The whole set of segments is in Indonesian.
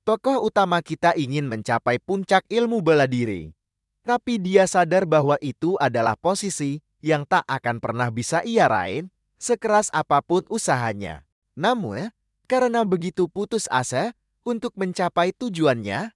Tokoh utama kita ingin mencapai puncak ilmu bela diri. Tapi dia sadar bahwa itu adalah posisi yang tak akan pernah bisa ia raih, sekeras apapun usahanya. Namun, karena begitu putus asa untuk mencapai tujuannya,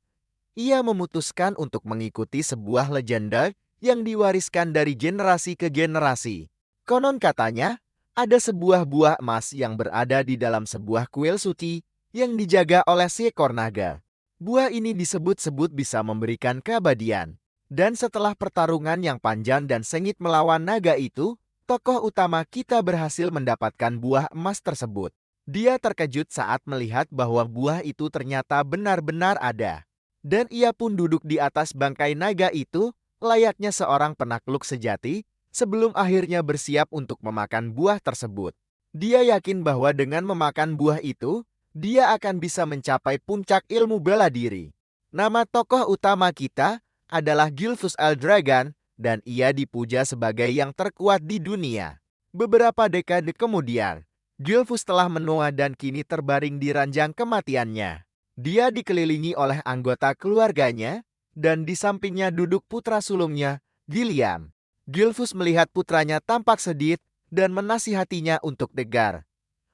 ia memutuskan untuk mengikuti sebuah legenda yang diwariskan dari generasi ke generasi. Konon katanya, ada sebuah buah emas yang berada di dalam sebuah kuil suci yang dijaga oleh seekor naga. Buah ini disebut-sebut bisa memberikan keabadian. Dan setelah pertarungan yang panjang dan sengit melawan naga itu, tokoh utama kita berhasil mendapatkan buah emas tersebut. Dia terkejut saat melihat bahwa buah itu ternyata benar-benar ada. Dan ia pun duduk di atas bangkai naga itu, layaknya seorang penakluk sejati, sebelum akhirnya bersiap untuk memakan buah tersebut. Dia yakin bahwa dengan memakan buah itu, dia akan bisa mencapai puncak ilmu bela diri. Nama tokoh utama kita adalah Gilfus Eldragon, dan ia dipuja sebagai yang terkuat di dunia. Beberapa dekade kemudian, Gilfus telah menua dan kini terbaring di ranjang kematiannya. Dia dikelilingi oleh anggota keluarganya, dan di sampingnya duduk putra sulungnya, Gilliam. Gilfus melihat putranya tampak sedih dan menasihatinya untuk tegar,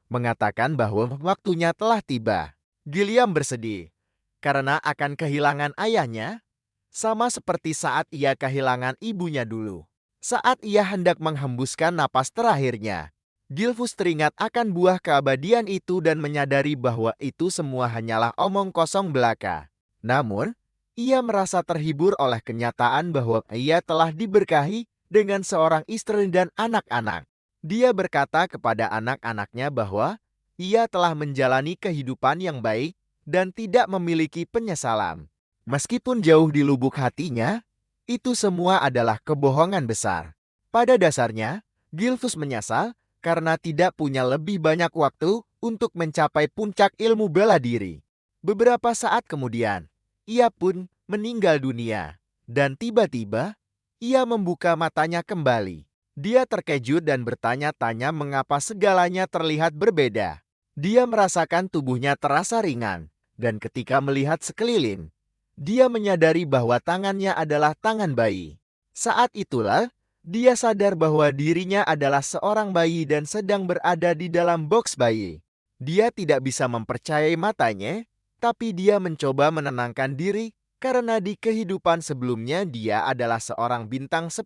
mengatakan bahwa waktunya telah tiba. Gilliam bersedih karena akan kehilangan ayahnya, sama seperti saat ia kehilangan ibunya dulu. Saat ia hendak menghembuskan napas terakhirnya, Gilfus teringat akan buah keabadian itu dan menyadari bahwa itu semua hanyalah omong kosong belaka. Namun, ia merasa terhibur oleh kenyataan bahwa ia telah diberkahi dengan seorang istri dan anak-anak. Dia berkata kepada anak-anaknya bahwa ia telah menjalani kehidupan yang baik dan tidak memiliki penyesalan. Meskipun jauh di lubuk hatinya, itu semua adalah kebohongan besar. Pada dasarnya, Gilfus menyesal karena tidak punya lebih banyak waktu untuk mencapai puncak ilmu bela diri. Beberapa saat kemudian, ia pun meninggal dunia. Dan tiba-tiba, ia membuka matanya kembali. Dia terkejut dan bertanya-tanya mengapa segalanya terlihat berbeda. Dia merasakan tubuhnya terasa ringan, dan ketika melihat sekeliling, dia menyadari bahwa tangannya adalah tangan bayi. Saat itulah, dia sadar bahwa dirinya adalah seorang bayi dan sedang berada di dalam box bayi. Dia tidak bisa mempercayai matanya, tapi dia mencoba menenangkan diri karena di kehidupan sebelumnya dia adalah seorang bintang 10.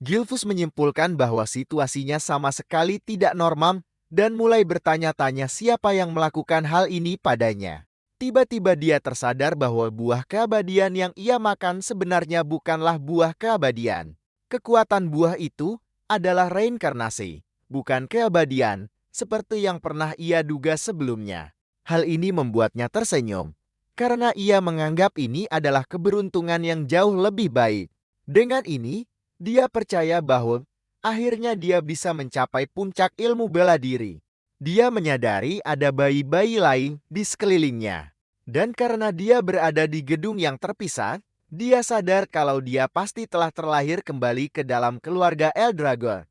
Gilfus menyimpulkan bahwa situasinya sama sekali tidak normal dan mulai bertanya-tanya siapa yang melakukan hal ini padanya. Tiba-tiba dia tersadar bahwa buah keabadian yang ia makan sebenarnya bukanlah buah keabadian. Kekuatan buah itu adalah reinkarnasi, bukan keabadian, seperti yang pernah ia duga sebelumnya. Hal ini membuatnya tersenyum, karena ia menganggap ini adalah keberuntungan yang jauh lebih baik. Dengan ini, dia percaya bahwa akhirnya dia bisa mencapai puncak ilmu bela diri. Dia menyadari ada bayi-bayi lain di sekelilingnya. Dan karena dia berada di gedung yang terpisah, dia sadar kalau dia pasti telah terlahir kembali ke dalam keluarga Eldragon.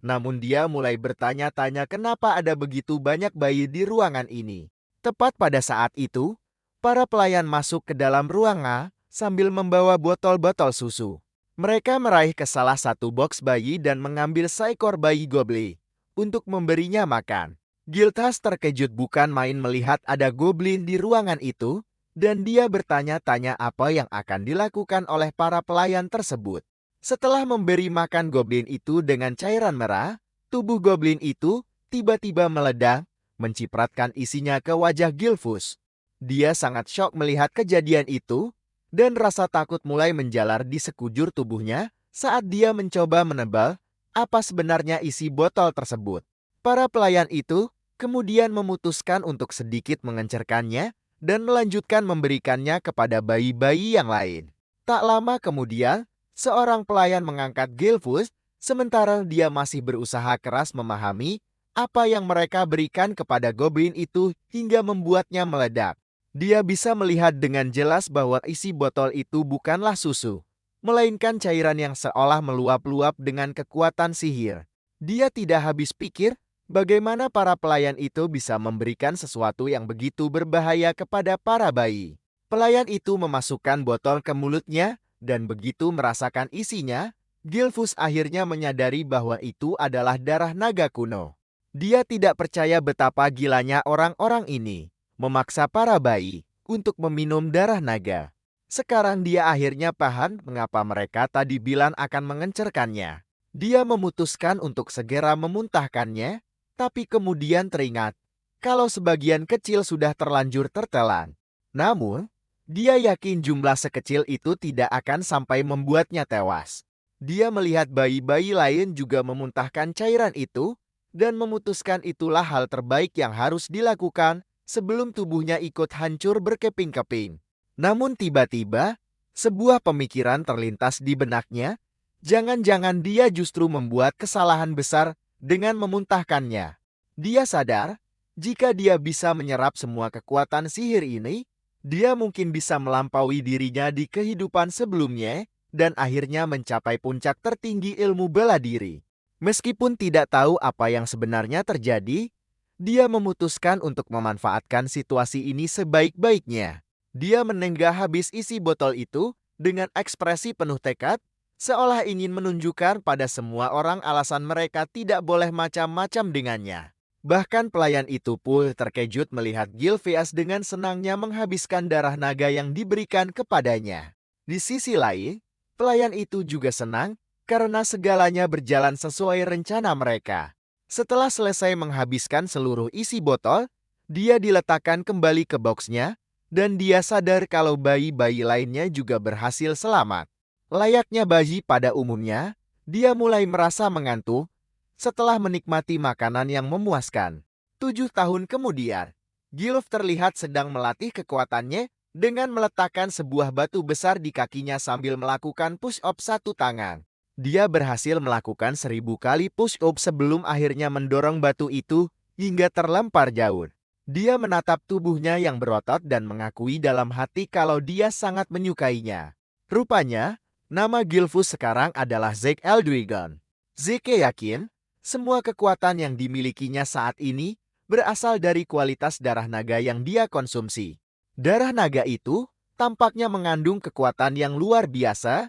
Namun dia mulai bertanya-tanya kenapa ada begitu banyak bayi di ruangan ini. Tepat pada saat itu, para pelayan masuk ke dalam ruangan sambil membawa botol-botol susu. Mereka meraih ke salah satu box bayi dan mengambil seekor bayi goblin untuk memberinya makan. Gilthas terkejut bukan main melihat ada goblin di ruangan itu, dan dia bertanya-tanya apa yang akan dilakukan oleh para pelayan tersebut. Setelah memberi makan goblin itu dengan cairan merah, tubuh goblin itu tiba-tiba meledak, mencipratkan isinya ke wajah Gilfus. Dia sangat syok melihat kejadian itu, dan rasa takut mulai menjalar di sekujur tubuhnya saat dia mencoba menebak apa sebenarnya isi botol tersebut. Para pelayan itu kemudian memutuskan untuk sedikit mengencerkannya dan melanjutkan memberikannya kepada bayi-bayi yang lain. Tak lama kemudian, seorang pelayan mengangkat Gilfus, sementara dia masih berusaha keras memahami apa yang mereka berikan kepada goblin itu hingga membuatnya meledak. Dia bisa melihat dengan jelas bahwa isi botol itu bukanlah susu, melainkan cairan yang seolah meluap-luap dengan kekuatan sihir. Dia tidak habis pikir Bagaimana para pelayan itu bisa memberikan sesuatu yang begitu berbahaya kepada para bayi? Pelayan itu memasukkan botol ke mulutnya, dan begitu merasakan isinya, Gilfus akhirnya menyadari bahwa itu adalah darah naga kuno. Dia tidak percaya betapa gilanya orang-orang ini, memaksa para bayi untuk meminum darah naga. Sekarang dia akhirnya paham mengapa mereka tadi bilang akan mengencerkannya. Dia memutuskan untuk segera memuntahkannya, tapi kemudian teringat kalau sebagian kecil sudah terlanjur tertelan. Namun, dia yakin jumlah sekecil itu tidak akan sampai membuatnya tewas. Dia melihat bayi-bayi lain juga memuntahkan cairan itu dan memutuskan itulah hal terbaik yang harus dilakukan sebelum tubuhnya ikut hancur berkeping-keping. Namun tiba-tiba, sebuah pemikiran terlintas di benaknya, jangan-jangan dia justru membuat kesalahan besar dengan memuntahkannya. Dia sadar, jika dia bisa menyerap semua kekuatan sihir ini, dia mungkin bisa melampaui dirinya di kehidupan sebelumnya dan akhirnya mencapai puncak tertinggi ilmu bela diri. Meskipun tidak tahu apa yang sebenarnya terjadi, dia memutuskan untuk memanfaatkan situasi ini sebaik-baiknya. Dia menenggak habis isi botol itu dengan ekspresi penuh tekad, seolah ingin menunjukkan pada semua orang alasan mereka tidak boleh macam-macam dengannya. Bahkan pelayan itu pun terkejut melihat Gilfeas dengan senangnya menghabiskan darah naga yang diberikan kepadanya. Di sisi lain, pelayan itu juga senang karena segalanya berjalan sesuai rencana mereka. Setelah selesai menghabiskan seluruh isi botol, dia diletakkan kembali ke boksnya, dan dia sadar kalau bayi-bayi lainnya juga berhasil selamat. Layaknya bayi pada umumnya, dia mulai merasa mengantuk setelah menikmati makanan yang memuaskan. 7 tahun kemudian, Gilf terlihat sedang melatih kekuatannya dengan meletakkan sebuah batu besar di kakinya sambil melakukan push-up satu tangan. Dia berhasil melakukan 1000 kali push-up sebelum akhirnya mendorong batu itu hingga terlempar jauh. Dia menatap tubuhnya yang berotot dan mengakui dalam hati kalau dia sangat menyukainya. Rupanya, nama Gilfus sekarang adalah Zeke Eldrigon. Zeke yakin semua kekuatan yang dimilikinya saat ini berasal dari kualitas darah naga yang dia konsumsi. Darah naga itu tampaknya mengandung kekuatan yang luar biasa,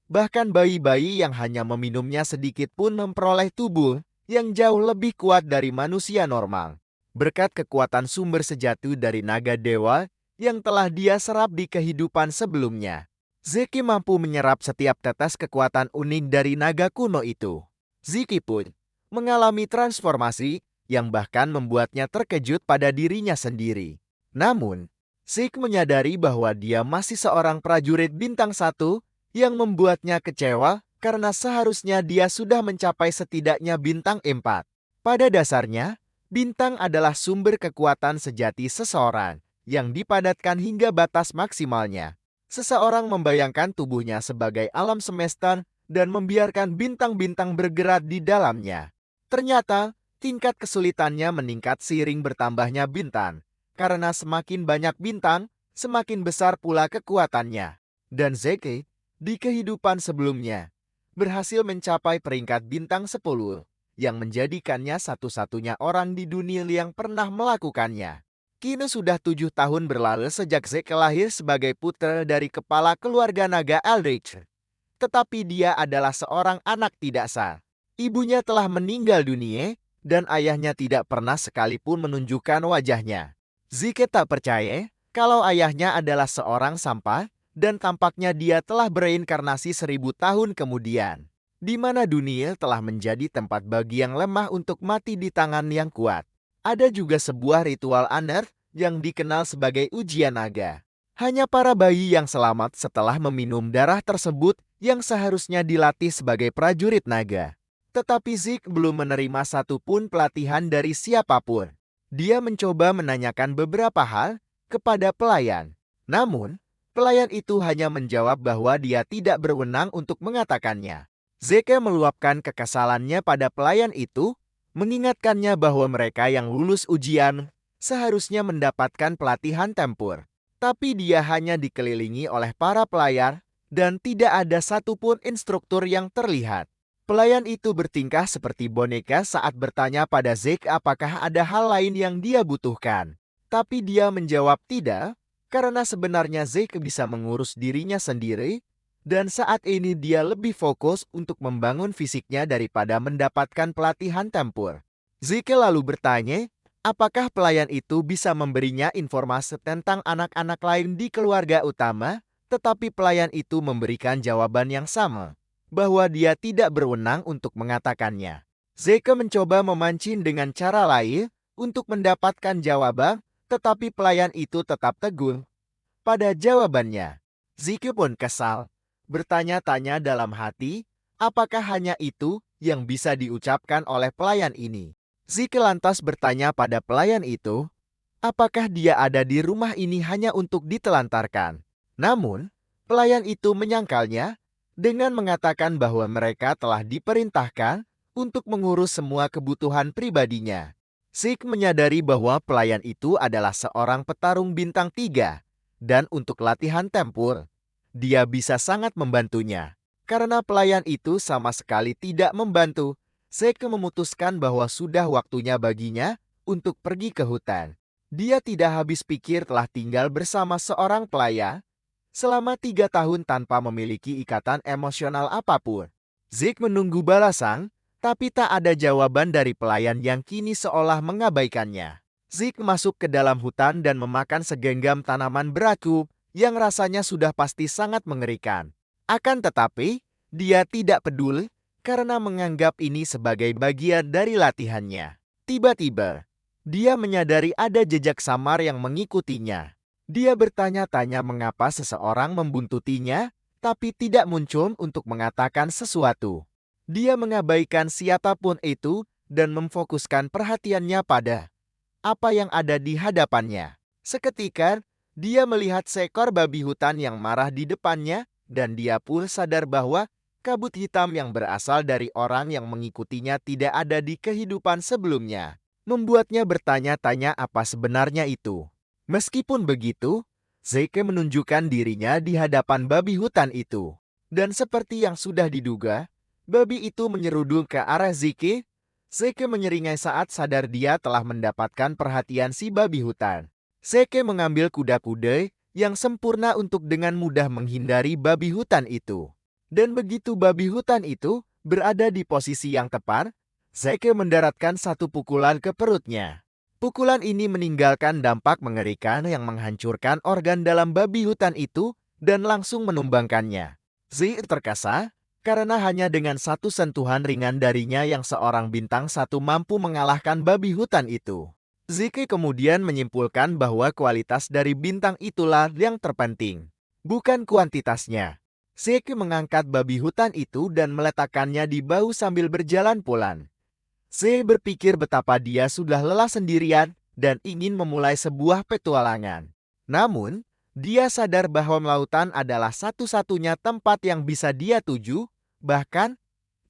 bahkan bayi-bayi yang hanya meminumnya sedikit pun memperoleh tubuh yang jauh lebih kuat dari manusia normal. Berkat kekuatan sumber sejati dari naga dewa yang telah dia serap di kehidupan sebelumnya, Zeke mampu menyerap setiap tetes kekuatan unik dari naga kuno itu. Zeke pun mengalami transformasi yang bahkan membuatnya terkejut pada dirinya sendiri. Namun, Zeke menyadari bahwa dia masih seorang prajurit bintang 1 yang membuatnya kecewa karena seharusnya dia sudah mencapai setidaknya bintang 4. Pada dasarnya, bintang adalah sumber kekuatan sejati seseorang yang dipadatkan hingga batas maksimalnya. Seseorang membayangkan tubuhnya sebagai alam semesta dan membiarkan bintang-bintang bergerak di dalamnya. Ternyata, tingkat kesulitannya meningkat seiring bertambahnya bintang. Karena semakin banyak bintang, semakin besar pula kekuatannya. Dan Zeke, di kehidupan sebelumnya, berhasil mencapai peringkat bintang 10, yang menjadikannya satu-satunya orang di dunia yang pernah melakukannya. Kini sudah 7 tahun berlalu sejak Zeke lahir sebagai putra dari kepala keluarga naga Eldritch. Tetapi dia adalah seorang anak tidak sah. Ibunya telah meninggal dunia, dan ayahnya tidak pernah sekalipun menunjukkan wajahnya. Zeke tak percaya kalau ayahnya adalah seorang sampah, dan tampaknya dia telah bereinkarnasi 1000 tahun kemudian, di mana dunia telah menjadi tempat bagi yang lemah untuk mati di tangan yang kuat. Ada juga sebuah ritual aneh yang dikenal sebagai ujian naga. Hanya para bayi yang selamat setelah meminum darah tersebut yang seharusnya dilatih sebagai prajurit naga. Tetapi Zeke belum menerima satupun pelatihan dari siapapun. Dia mencoba menanyakan beberapa hal kepada pelayan. Namun, pelayan itu hanya menjawab bahwa dia tidak berwenang untuk mengatakannya. Zeke meluapkan kekesalannya pada pelayan itu, mengingatkannya bahwa mereka yang lulus ujian seharusnya mendapatkan pelatihan tempur. Tapi dia hanya dikelilingi oleh para pelayar dan tidak ada satupun instruktur yang terlihat. Pelayan itu bertingkah seperti boneka saat bertanya pada Zeke apakah ada hal lain yang dia butuhkan. Tapi dia menjawab tidak, karena sebenarnya Zeke bisa mengurus dirinya sendiri, dan saat ini dia lebih fokus untuk membangun fisiknya daripada mendapatkan pelatihan tempur. Zeke lalu bertanya, apakah pelayan itu bisa memberinya informasi tentang anak-anak lain di keluarga utama, tetapi pelayan itu memberikan jawaban yang sama, bahwa dia tidak berwenang untuk mengatakannya. Zeke mencoba memancing dengan cara lain untuk mendapatkan jawaban, tetapi pelayan itu tetap teguh pada jawabannya. Zeke pun kesal, bertanya-tanya dalam hati, apakah hanya itu yang bisa diucapkan oleh pelayan ini. Zeke lantas bertanya pada pelayan itu, apakah dia ada di rumah ini hanya untuk ditelantarkan. Namun, pelayan itu menyangkalnya dengan mengatakan bahwa mereka telah diperintahkan untuk mengurus semua kebutuhan pribadinya. Zeke menyadari bahwa pelayan itu adalah seorang petarung bintang 3, dan untuk latihan tempur, dia bisa sangat membantunya. Karena pelayan itu sama sekali tidak membantu, Zeke memutuskan bahwa sudah waktunya baginya untuk pergi ke hutan. Dia tidak habis pikir telah tinggal bersama seorang pelayan selama 3 tahun tanpa memiliki ikatan emosional apapun. Zeke menunggu balasan, tapi tak ada jawaban dari pelayan yang kini seolah mengabaikannya. Zeke masuk ke dalam hutan dan memakan segenggam tanaman beraku yang rasanya sudah pasti sangat mengerikan. Akan tetapi, dia tidak peduli karena menganggap ini sebagai bagian dari latihannya. Tiba-tiba, dia menyadari ada jejak samar yang mengikutinya. Dia bertanya-tanya mengapa seseorang membuntutinya, tapi tidak muncul untuk mengatakan sesuatu. Dia mengabaikan siapapun itu dan memfokuskan perhatiannya pada apa yang ada di hadapannya. Seketika, dia melihat seekor babi hutan yang marah di depannya, dan dia pun sadar bahwa kabut hitam yang berasal dari orang yang mengikutinya tidak ada di kehidupan sebelumnya, membuatnya bertanya-tanya apa sebenarnya itu. Meskipun begitu, Zeke menunjukkan dirinya di hadapan babi hutan itu. Dan seperti yang sudah diduga, babi itu menyeruduk ke arah Zeke. Zeke menyeringai saat sadar dia telah mendapatkan perhatian si babi hutan. Zeke mengambil kuda-kuda yang sempurna untuk dengan mudah menghindari babi hutan itu. Dan begitu babi hutan itu berada di posisi yang tepat, Zeke mendaratkan satu pukulan ke perutnya. Pukulan ini meninggalkan dampak mengerikan yang menghancurkan organ dalam babi hutan itu dan langsung menumbangkannya. Zeke terkesa karena hanya dengan satu sentuhan ringan darinya yang seorang bintang 1 mampu mengalahkan babi hutan itu. Zeke kemudian menyimpulkan bahwa kualitas dari bintang itulah yang terpenting, bukan kuantitasnya. Zeke mengangkat babi hutan itu dan meletakkannya di bahu sambil berjalan pulang. Zeke berpikir betapa dia sudah lelah sendirian dan ingin memulai sebuah petualangan. Namun, dia sadar bahwa lautan adalah satu-satunya tempat yang bisa dia tuju, bahkan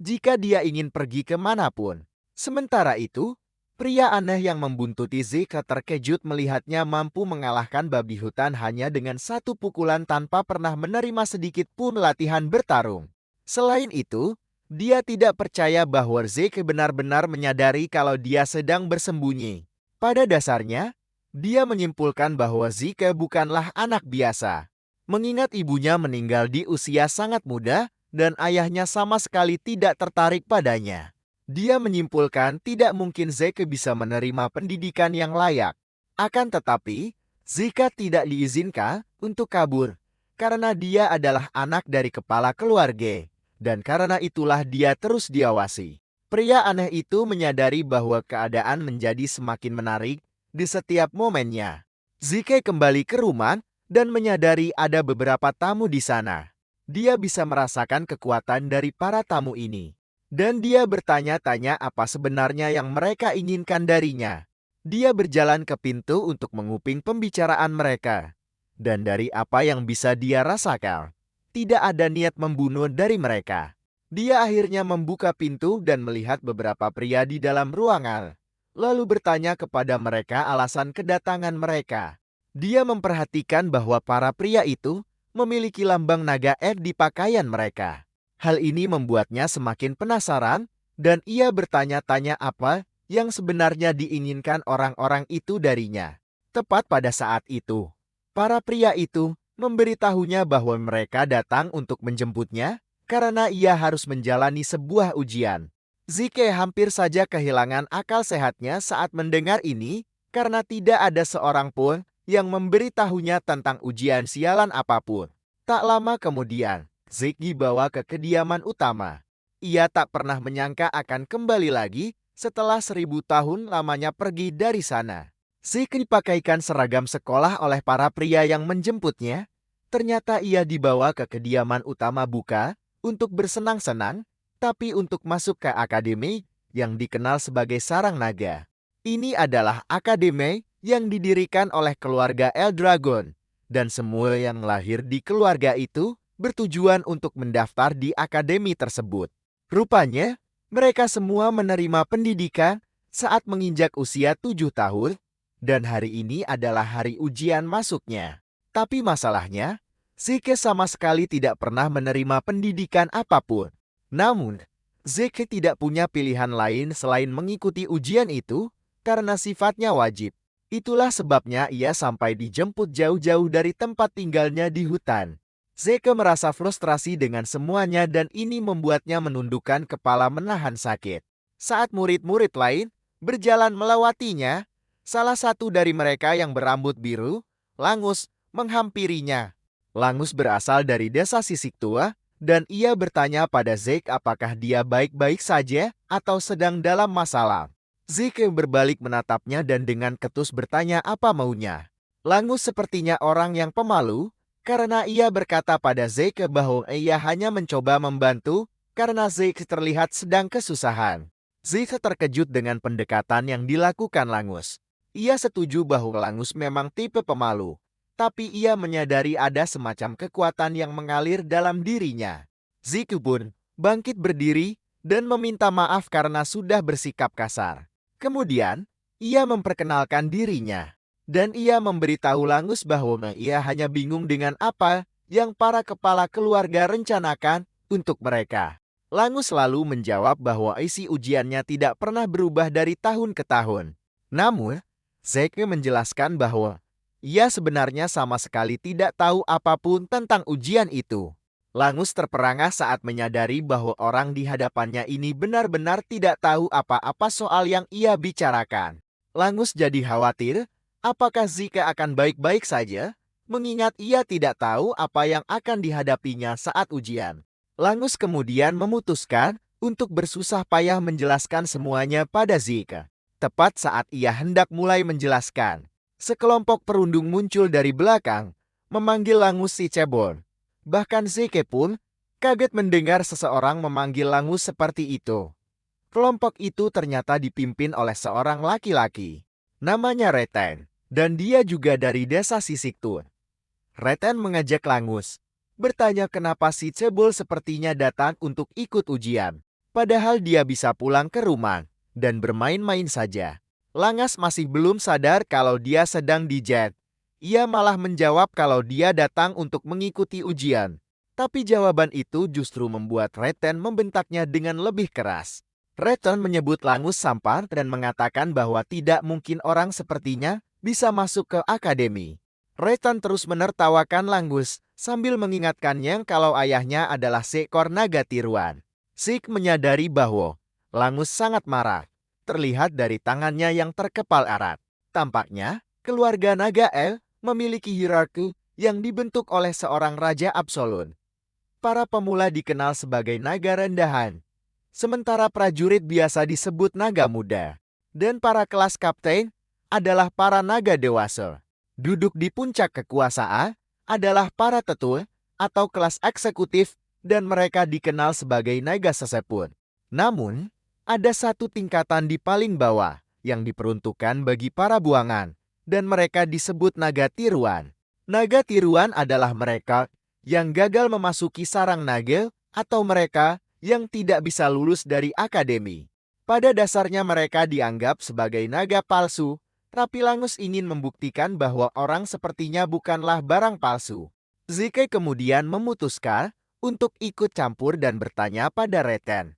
jika dia ingin pergi kemanapun. Sementara itu, pria aneh yang membuntuti Zeke terkejut melihatnya mampu mengalahkan babi hutan hanya dengan satu pukulan tanpa pernah menerima sedikit pun latihan bertarung. Selain itu, dia tidak percaya bahwa Zeke benar-benar menyadari kalau dia sedang bersembunyi. Pada dasarnya, dia menyimpulkan bahwa Zeke bukanlah anak biasa. Mengingat ibunya meninggal di usia sangat muda dan ayahnya sama sekali tidak tertarik padanya, dia menyimpulkan tidak mungkin Zeke bisa menerima pendidikan yang layak. Akan tetapi, Zeke tidak diizinkan untuk kabur, karena dia adalah anak dari kepala keluarga, dan karena itulah dia terus diawasi. Pria aneh itu menyadari bahwa keadaan menjadi semakin menarik di setiap momennya. Zeke kembali ke rumah dan menyadari ada beberapa tamu di sana. Dia bisa merasakan kekuatan dari para tamu ini. Dan dia bertanya-tanya apa sebenarnya yang mereka inginkan darinya. Dia berjalan ke pintu untuk menguping pembicaraan mereka. Dan dari apa yang bisa dia rasakan, tidak ada niat membunuh dari mereka. Dia akhirnya membuka pintu dan melihat beberapa pria di dalam ruangan, lalu bertanya kepada mereka alasan kedatangan mereka. Dia memperhatikan bahwa para pria itu memiliki lambang naga di pakaian mereka. Hal ini membuatnya semakin penasaran, dan ia bertanya-tanya apa yang sebenarnya diinginkan orang-orang itu darinya. Tepat pada saat itu, para pria itu memberitahunya bahwa mereka datang untuk menjemputnya karena ia harus menjalani sebuah ujian. Zike hampir saja kehilangan akal sehatnya saat mendengar ini karena tidak ada seorang pun yang memberitahunya tentang ujian sialan apapun. Tak lama kemudian, Zeke dibawa ke kediaman utama. Ia tak pernah menyangka akan kembali lagi setelah 1000 tahun lamanya pergi dari sana. Zeke dipakaikan seragam sekolah oleh para pria yang menjemputnya. Ternyata ia dibawa ke kediaman utama buka untuk bersenang-senang, tapi untuk masuk ke akademi yang dikenal sebagai Sarang Naga. Ini adalah akademi yang didirikan oleh keluarga Eldragon, dan semua yang lahir di keluarga itu bertujuan untuk mendaftar di akademi tersebut. Rupanya, mereka semua menerima pendidikan saat menginjak usia 7 tahun, dan hari ini adalah hari ujian masuknya. Tapi masalahnya, Zeke sama sekali tidak pernah menerima pendidikan apapun. Namun, Zeke tidak punya pilihan lain selain mengikuti ujian itu karena sifatnya wajib. Itulah sebabnya ia sampai dijemput jauh-jauh dari tempat tinggalnya di hutan. Zeke merasa frustrasi dengan semuanya dan ini membuatnya menundukkan kepala menahan sakit. Saat murid-murid lain berjalan melewatinya, salah satu dari mereka yang berambut biru, Langus, menghampirinya. Langus berasal dari desa Sisik Tua, dan ia bertanya pada Zeke apakah dia baik-baik saja atau sedang dalam masalah. Zeke berbalik menatapnya dan dengan ketus bertanya apa maunya. Langus sepertinya orang yang pemalu, karena ia berkata pada Zeke bahwa ia hanya mencoba membantu karena Zeke terlihat sedang kesusahan. Zeke terkejut dengan pendekatan yang dilakukan Langus. Ia setuju bahwa Langus memang tipe pemalu, tapi ia menyadari ada semacam kekuatan yang mengalir dalam dirinya. Zeke pun bangkit berdiri dan meminta maaf karena sudah bersikap kasar. Kemudian, ia memperkenalkan dirinya. Dan ia memberitahu Langus bahwa ia hanya bingung dengan apa yang para kepala keluarga rencanakan untuk mereka. Langus selalu menjawab bahwa isi ujiannya tidak pernah berubah dari tahun ke tahun. Namun, Zeke menjelaskan bahwa ia sebenarnya sama sekali tidak tahu apapun tentang ujian itu. Langus terperangah saat menyadari bahwa orang di hadapannya ini benar-benar tidak tahu apa-apa soal yang ia bicarakan. Langus jadi khawatir apakah Zeke akan baik-baik saja, mengingat ia tidak tahu apa yang akan dihadapinya saat ujian. Langus kemudian memutuskan untuk bersusah payah menjelaskan semuanya pada Zeke. Tepat saat ia hendak mulai menjelaskan, sekelompok perundung muncul dari belakang, memanggil Langus si cebol. Bahkan Zeke pun kaget mendengar seseorang memanggil Langus seperti itu. Kelompok itu ternyata dipimpin oleh seorang laki-laki. Namanya Reten, dan dia juga dari desa Sisik Tua. Reten mengajak Langus, bertanya kenapa si cebol sepertinya datang untuk ikut ujian. Padahal dia bisa pulang ke rumah dan bermain-main saja. Langus masih belum sadar kalau dia sedang dijet. Ia malah menjawab kalau dia datang untuk mengikuti ujian. Tapi jawaban itu justru membuat Reten membentaknya dengan lebih keras. Reten menyebut Langus sampah dan mengatakan bahwa tidak mungkin orang sepertinya bisa masuk ke akademi. Reten terus menertawakan Langus sambil mengingatkannya kalau ayahnya adalah seekor naga tiruan. Zeke menyadari bahwa Langus sangat marah, terlihat dari tangannya yang terkepal erat. Tampaknya, keluarga naga El memiliki hierarki yang dibentuk oleh seorang raja absolut. Para pemula dikenal sebagai naga rendahan, sementara prajurit biasa disebut naga muda. Dan para kelas kapten adalah para naga dewasa. Duduk di puncak kekuasaan adalah para tetua atau kelas eksekutif dan mereka dikenal sebagai naga sesepun. Namun, ada satu tingkatan di paling bawah yang diperuntukkan bagi para buangan dan mereka disebut naga tiruan. Naga tiruan adalah mereka yang gagal memasuki sarang naga atau mereka yang tidak bisa lulus dari akademi. Pada dasarnya mereka dianggap sebagai naga palsu, tapi Langus ingin membuktikan bahwa orang sepertinya bukanlah barang palsu. Zeke kemudian memutuskan untuk ikut campur dan bertanya pada Reten.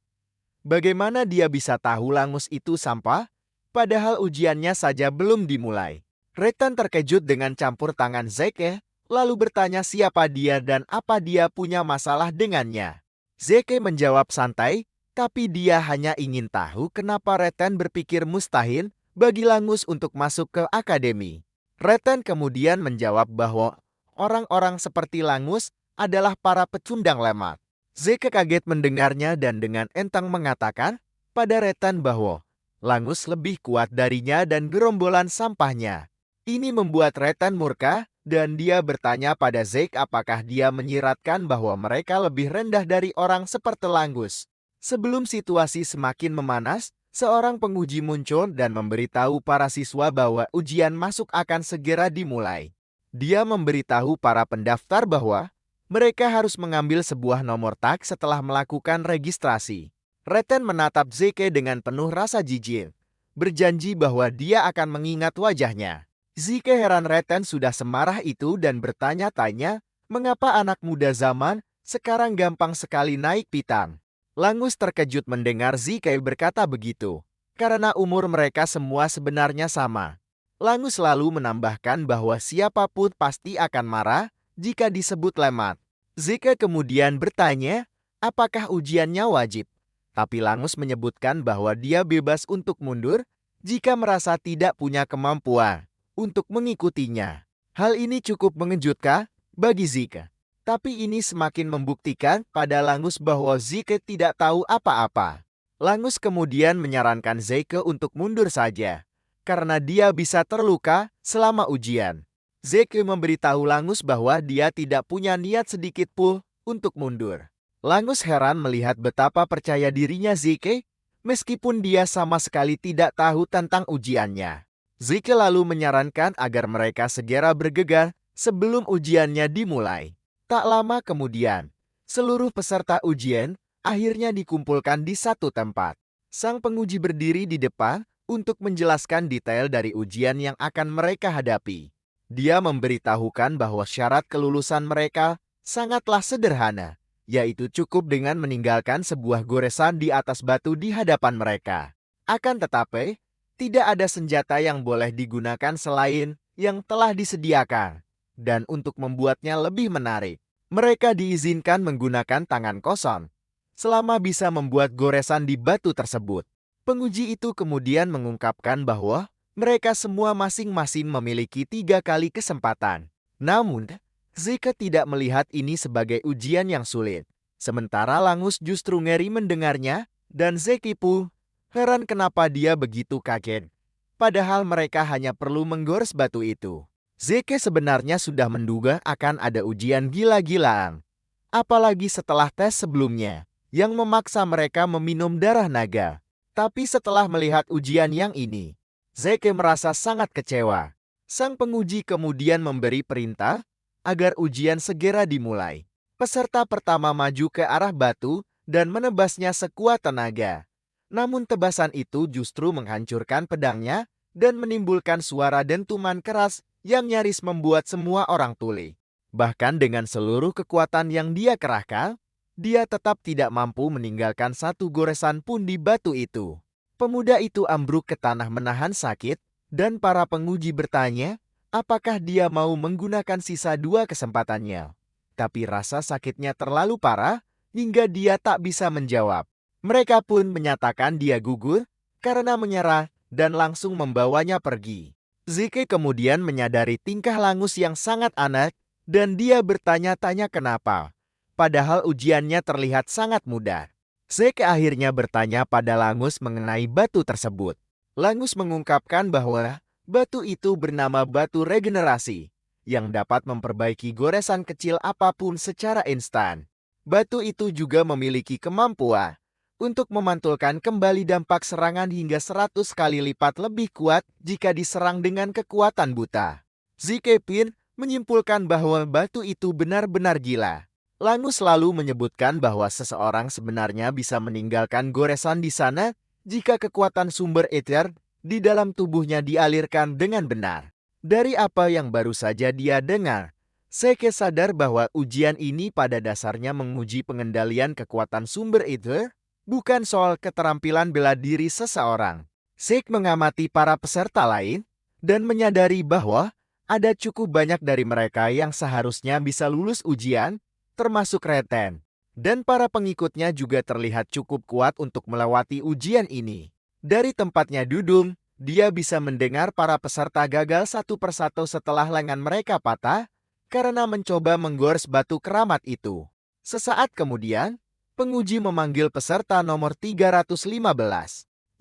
Bagaimana dia bisa tahu Langus itu sampah? Padahal ujiannya saja belum dimulai. Reten terkejut dengan campur tangan Zeke, lalu bertanya siapa dia dan apa dia punya masalah dengannya. Zeke menjawab santai, tapi dia hanya ingin tahu kenapa Reten berpikir mustahil bagi Langus untuk masuk ke akademi. Reten kemudian menjawab bahwa orang-orang seperti Langus adalah para pecundang lemah. Zeke kaget mendengarnya dan dengan enteng mengatakan pada Reten bahwa Langus lebih kuat darinya dan gerombolan sampahnya. Ini membuat Reten murka dan dia bertanya pada Zeke apakah dia menyiratkan bahwa mereka lebih rendah dari orang seperti Langus. Sebelum situasi semakin memanas, seorang penguji muncul dan memberitahu para siswa bahwa ujian masuk akan segera dimulai. Dia memberitahu para pendaftar bahwa mereka harus mengambil sebuah nomor tag setelah melakukan registrasi. Reten menatap Zeke dengan penuh rasa jijik, berjanji bahwa dia akan mengingat wajahnya. Zeke heran Reten sudah semarah itu dan bertanya-tanya, mengapa anak muda zaman sekarang gampang sekali naik pitam. Langus terkejut mendengar Zeke berkata begitu, karena umur mereka semua sebenarnya sama. Langus lalu menambahkan bahwa siapapun pasti akan marah jika disebut lemah. Zeke kemudian bertanya, apakah ujiannya wajib? Tapi Langus menyebutkan bahwa dia bebas untuk mundur jika merasa tidak punya kemampuan untuk mengikutinya. Hal ini cukup mengejutkan bagi Zeke. Tapi ini semakin membuktikan pada Langus bahwa Zeke tidak tahu apa-apa. Langus kemudian menyarankan Zeke untuk mundur saja, karena dia bisa terluka selama ujian. Zeke memberitahu Langus bahwa dia tidak punya niat sedikit pun untuk mundur. Langus heran melihat betapa percaya dirinya Zeke, meskipun dia sama sekali tidak tahu tentang ujiannya. Zeke lalu menyarankan agar mereka segera bergegas sebelum ujiannya dimulai. Tak lama kemudian, seluruh peserta ujian akhirnya dikumpulkan di satu tempat. Sang penguji berdiri di depan untuk menjelaskan detail dari ujian yang akan mereka hadapi. Dia memberitahukan bahwa syarat kelulusan mereka sangatlah sederhana, yaitu cukup dengan meninggalkan sebuah goresan di atas batu di hadapan mereka. Akan tetapi, tidak ada senjata yang boleh digunakan selain yang telah disediakan. Dan untuk membuatnya lebih menarik, mereka diizinkan menggunakan tangan kosong selama bisa membuat goresan di batu tersebut. Penguji itu kemudian mengungkapkan bahwa mereka semua masing-masing memiliki 3 kali kesempatan. Namun, Zeke tidak melihat ini sebagai ujian yang sulit. Sementara Langus justru ngeri mendengarnya, dan Zeke pun heran kenapa dia begitu kaget. Padahal mereka hanya perlu menggores batu itu. Zeke sebenarnya sudah menduga akan ada ujian gila-gilaan. Apalagi setelah tes sebelumnya, yang memaksa mereka meminum darah naga. Tapi setelah melihat ujian yang ini, Zeke merasa sangat kecewa. Sang penguji kemudian memberi perintah agar ujian segera dimulai. Peserta pertama maju ke arah batu dan menebasnya sekuat tenaga. Namun tebasan itu justru menghancurkan pedangnya dan menimbulkan suara dentuman keras yang nyaris membuat semua orang tuli. Bahkan dengan seluruh kekuatan yang dia kerahkan, dia tetap tidak mampu meninggalkan satu goresan pun di batu itu. Pemuda itu ambruk ke tanah menahan sakit, dan para penguji bertanya, apakah dia mau menggunakan sisa 2 kesempatannya. Tapi rasa sakitnya terlalu parah, hingga dia tak bisa menjawab. Mereka pun menyatakan dia gugur, karena menyerah, dan langsung membawanya pergi. Zeke kemudian menyadari tingkah Langus yang sangat aneh, dan dia bertanya-tanya kenapa. Padahal ujiannya terlihat sangat mudah. Zeke akhirnya bertanya pada Langus mengenai batu tersebut. Langus mengungkapkan bahwa batu itu bernama batu regenerasi, yang dapat memperbaiki goresan kecil apapun secara instan. Batu itu juga memiliki kemampuan untuk memantulkan kembali dampak serangan hingga 100 kali lipat lebih kuat jika diserang dengan kekuatan buta. Zeke pun menyimpulkan bahwa batu itu benar-benar gila. Langus selalu menyebutkan bahwa seseorang sebenarnya bisa meninggalkan goresan di sana jika kekuatan sumber ether di dalam tubuhnya dialirkan dengan benar. Dari apa yang baru saja dia dengar, Zeke sadar bahwa ujian ini pada dasarnya menguji pengendalian kekuatan sumber ether, bukan soal keterampilan bela diri seseorang. Zeke mengamati para peserta lain dan menyadari bahwa ada cukup banyak dari mereka yang seharusnya bisa lulus ujian, termasuk Reten. Dan para pengikutnya juga terlihat cukup kuat untuk melewati ujian ini. Dari tempatnya duduk, dia bisa mendengar para peserta gagal satu persatu setelah lengan mereka patah karena mencoba menggores batu keramat itu. Sesaat kemudian, penguji memanggil peserta nomor 315.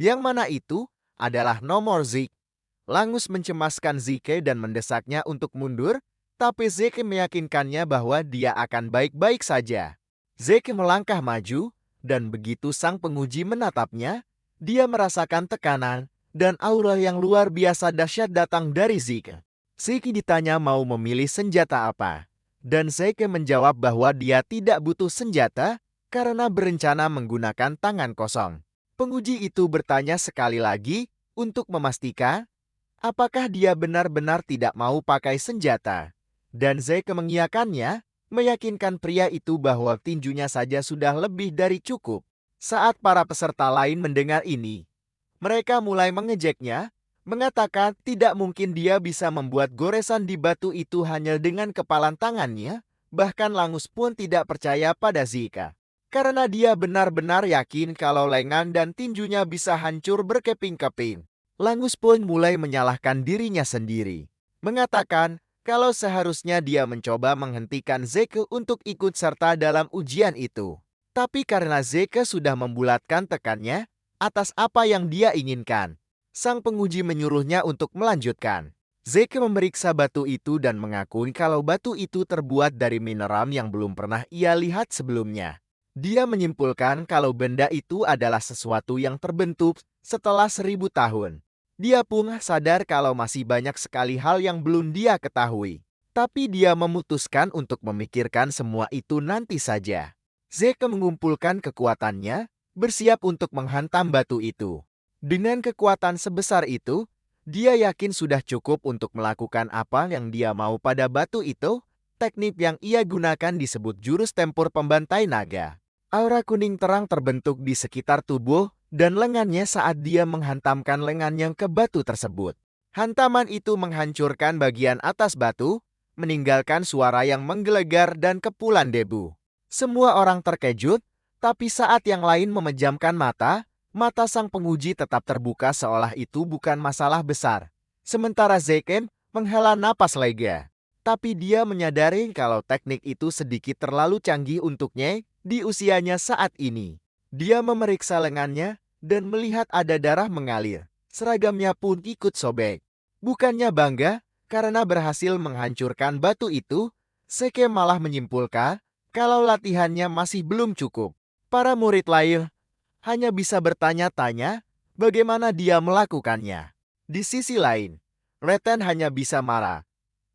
Yang mana itu adalah nomor Zeke. Langus mencemaskan Zeke dan mendesaknya untuk mundur, tapi Zeke meyakinkannya bahwa dia akan baik-baik saja. Zeke melangkah maju, dan begitu sang penguji menatapnya, dia merasakan tekanan dan aura yang luar biasa dahsyat datang dari Zeke. Zeke ditanya mau memilih senjata apa, dan Zeke menjawab bahwa dia tidak butuh senjata karena berencana menggunakan tangan kosong. Penguji itu bertanya sekali lagi untuk memastikan apakah dia benar-benar tidak mau pakai senjata. Dan Zeke mengiyakannya, meyakinkan pria itu bahwa tinjunya saja sudah lebih dari cukup. Saat para peserta lain mendengar ini, mereka mulai mengejeknya, mengatakan tidak mungkin dia bisa membuat goresan di batu itu hanya dengan kepalan tangannya, bahkan Langus pun tidak percaya pada Zeke. Karena dia benar-benar yakin kalau lengan dan tinjunya bisa hancur berkeping-keping. Langus pun mulai menyalahkan dirinya sendiri, mengatakan kalau seharusnya dia mencoba menghentikan Zeke untuk ikut serta dalam ujian itu. Tapi karena Zeke sudah membulatkan tekannya atas apa yang dia inginkan, sang penguji menyuruhnya untuk melanjutkan. Zeke memeriksa batu itu dan mengakui kalau batu itu terbuat dari mineral yang belum pernah ia lihat sebelumnya. Dia menyimpulkan kalau benda itu adalah sesuatu yang terbentuk setelah 1000 tahun. Dia pun sadar kalau masih banyak sekali hal yang belum dia ketahui. Tapi dia memutuskan untuk memikirkan semua itu nanti saja. Zeke mengumpulkan kekuatannya, bersiap untuk menghantam batu itu. Dengan kekuatan sebesar itu, dia yakin sudah cukup untuk melakukan apa yang dia mau pada batu itu. Teknik yang ia gunakan disebut jurus tempur pembantai naga. Aura kuning terang terbentuk di sekitar tubuh dan lengannya saat dia menghantamkan lengannya ke batu tersebut. Hantaman itu menghancurkan bagian atas batu, meninggalkan suara yang menggelegar dan kepulan debu. Semua orang terkejut, tapi saat yang lain memejamkan mata, mata sang penguji tetap terbuka seolah itu bukan masalah besar. Sementara Zeke menghela napas lega. Tapi dia menyadari kalau teknik itu sedikit terlalu canggih untuknya di usianya saat ini. Dia memeriksa lengannya dan melihat ada darah mengalir. Seragamnya pun ikut sobek. Bukannya bangga karena berhasil menghancurkan batu itu, Zeke malah menyimpulkan kalau latihannya masih belum cukup. Para murid lain hanya bisa bertanya-tanya bagaimana dia melakukannya. Di sisi lain, Reten hanya bisa marah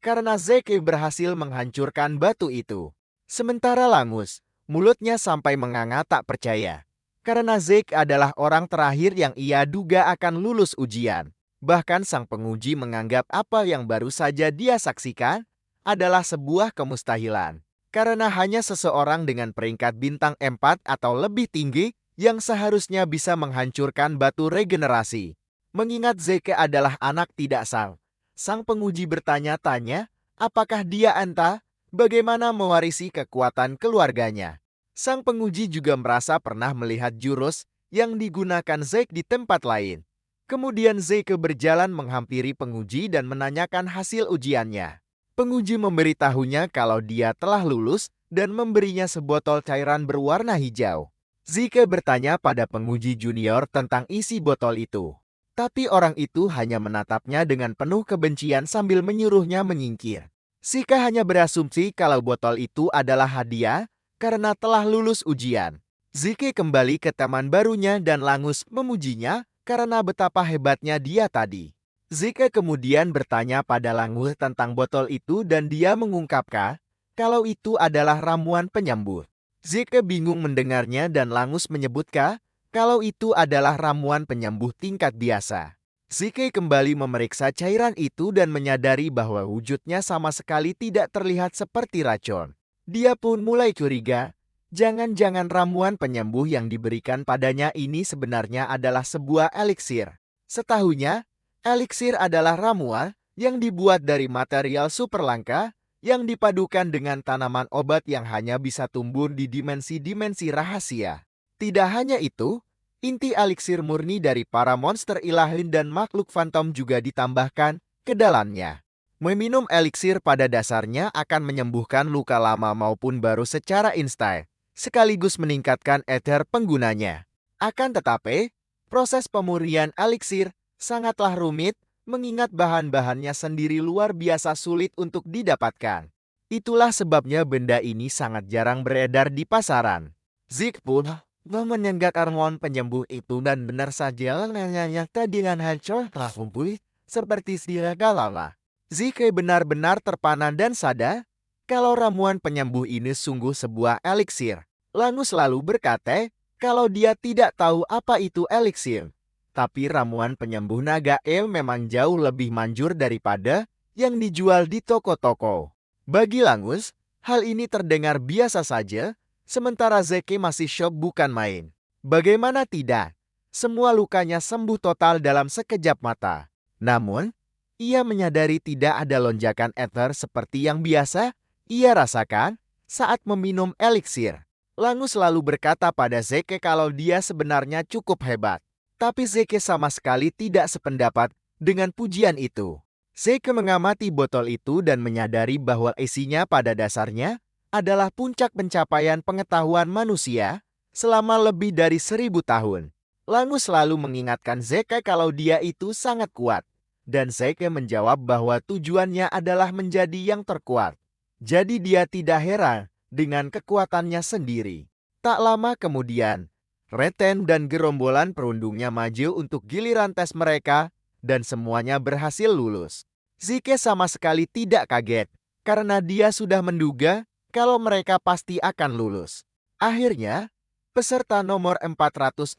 karena Zeke berhasil menghancurkan batu itu. Sementara Langus, mulutnya sampai menganga tak percaya. Karena Zeke adalah orang terakhir yang ia duga akan lulus ujian. Bahkan sang penguji menganggap apa yang baru saja dia saksikan adalah sebuah kemustahilan. Karena hanya seseorang dengan peringkat bintang 4 atau lebih tinggi yang seharusnya bisa menghancurkan batu regenerasi. Mengingat Zeke adalah anak tidak sah, sang penguji bertanya-tanya apakah dia entah bagaimana mewarisi kekuatan keluarganya. Sang penguji juga merasa pernah melihat jurus yang digunakan Zeke di tempat lain. Kemudian Zeke berjalan menghampiri penguji dan menanyakan hasil ujiannya. Penguji memberitahunya kalau dia telah lulus dan memberinya sebotol cairan berwarna hijau. Zeke bertanya pada penguji junior tentang isi botol itu. Tapi orang itu hanya menatapnya dengan penuh kebencian sambil menyuruhnya menyingkir. Zeke hanya berasumsi kalau botol itu adalah hadiah karena telah lulus ujian. Zeke kembali ke taman barunya dan Langus memujinya karena betapa hebatnya dia tadi. Zeke kemudian bertanya pada Langus tentang botol itu dan dia mengungkapkan kalau itu adalah ramuan penyembuh. Zeke bingung mendengarnya dan Langus menyebutkan kalau itu adalah ramuan penyembuh tingkat biasa. Zeke kembali memeriksa cairan itu dan menyadari bahwa wujudnya sama sekali tidak terlihat seperti racun. Dia pun mulai curiga, jangan-jangan ramuan penyembuh yang diberikan padanya ini sebenarnya adalah sebuah eliksir. Setahunya, eliksir adalah ramuan yang dibuat dari material super langka yang dipadukan dengan tanaman obat yang hanya bisa tumbuh di dimensi-dimensi rahasia. Tidak hanya itu, inti eliksir murni dari para monster ilahi dan makhluk fantom juga ditambahkan ke dalamnya. Meminum eliksir pada dasarnya akan menyembuhkan luka lama maupun baru secara instan, sekaligus meningkatkan ether penggunanya. Akan tetapi, proses pemurnian eliksir sangatlah rumit, mengingat bahan-bahannya sendiri luar biasa sulit untuk didapatkan. Itulah sebabnya benda ini sangat jarang beredar di pasaran. Zeke pun menyenggak armon penyembuh itu dan benar saja yang tadi dengan hancur telah lumpuh seperti siaga lama. Zeke benar-benar terpana dan sadar kalau ramuan penyembuh ini sungguh sebuah eliksir. Langus lalu berkata kalau dia tidak tahu apa itu eliksir. Tapi ramuan penyembuh naga memang jauh lebih manjur daripada yang dijual di toko-toko. Bagi Langus, hal ini terdengar biasa saja, sementara Zeke masih syok bukan main. Bagaimana tidak? Semua lukanya sembuh total dalam sekejap mata. Namun, ia menyadari tidak ada lonjakan ether seperti yang biasa ia rasakan saat meminum eliksir. Langus lalu berkata pada Zeke kalau dia sebenarnya cukup hebat. Tapi Zeke sama sekali tidak sependapat dengan pujian itu. Zeke mengamati botol itu dan menyadari bahwa isinya pada dasarnya adalah puncak pencapaian pengetahuan manusia selama lebih dari 1000 tahun. Langus lalu mengingatkan Zeke kalau dia itu sangat kuat. Dan Zeke menjawab bahwa tujuannya adalah menjadi yang terkuat. Jadi dia tidak heran dengan kekuatannya sendiri. Tak lama kemudian, Reten dan gerombolan perundungnya maju untuk giliran tes mereka, dan semuanya berhasil lulus. Zeke sama sekali tidak kaget, karena dia sudah menduga kalau mereka pasti akan lulus. Akhirnya, peserta nomor 414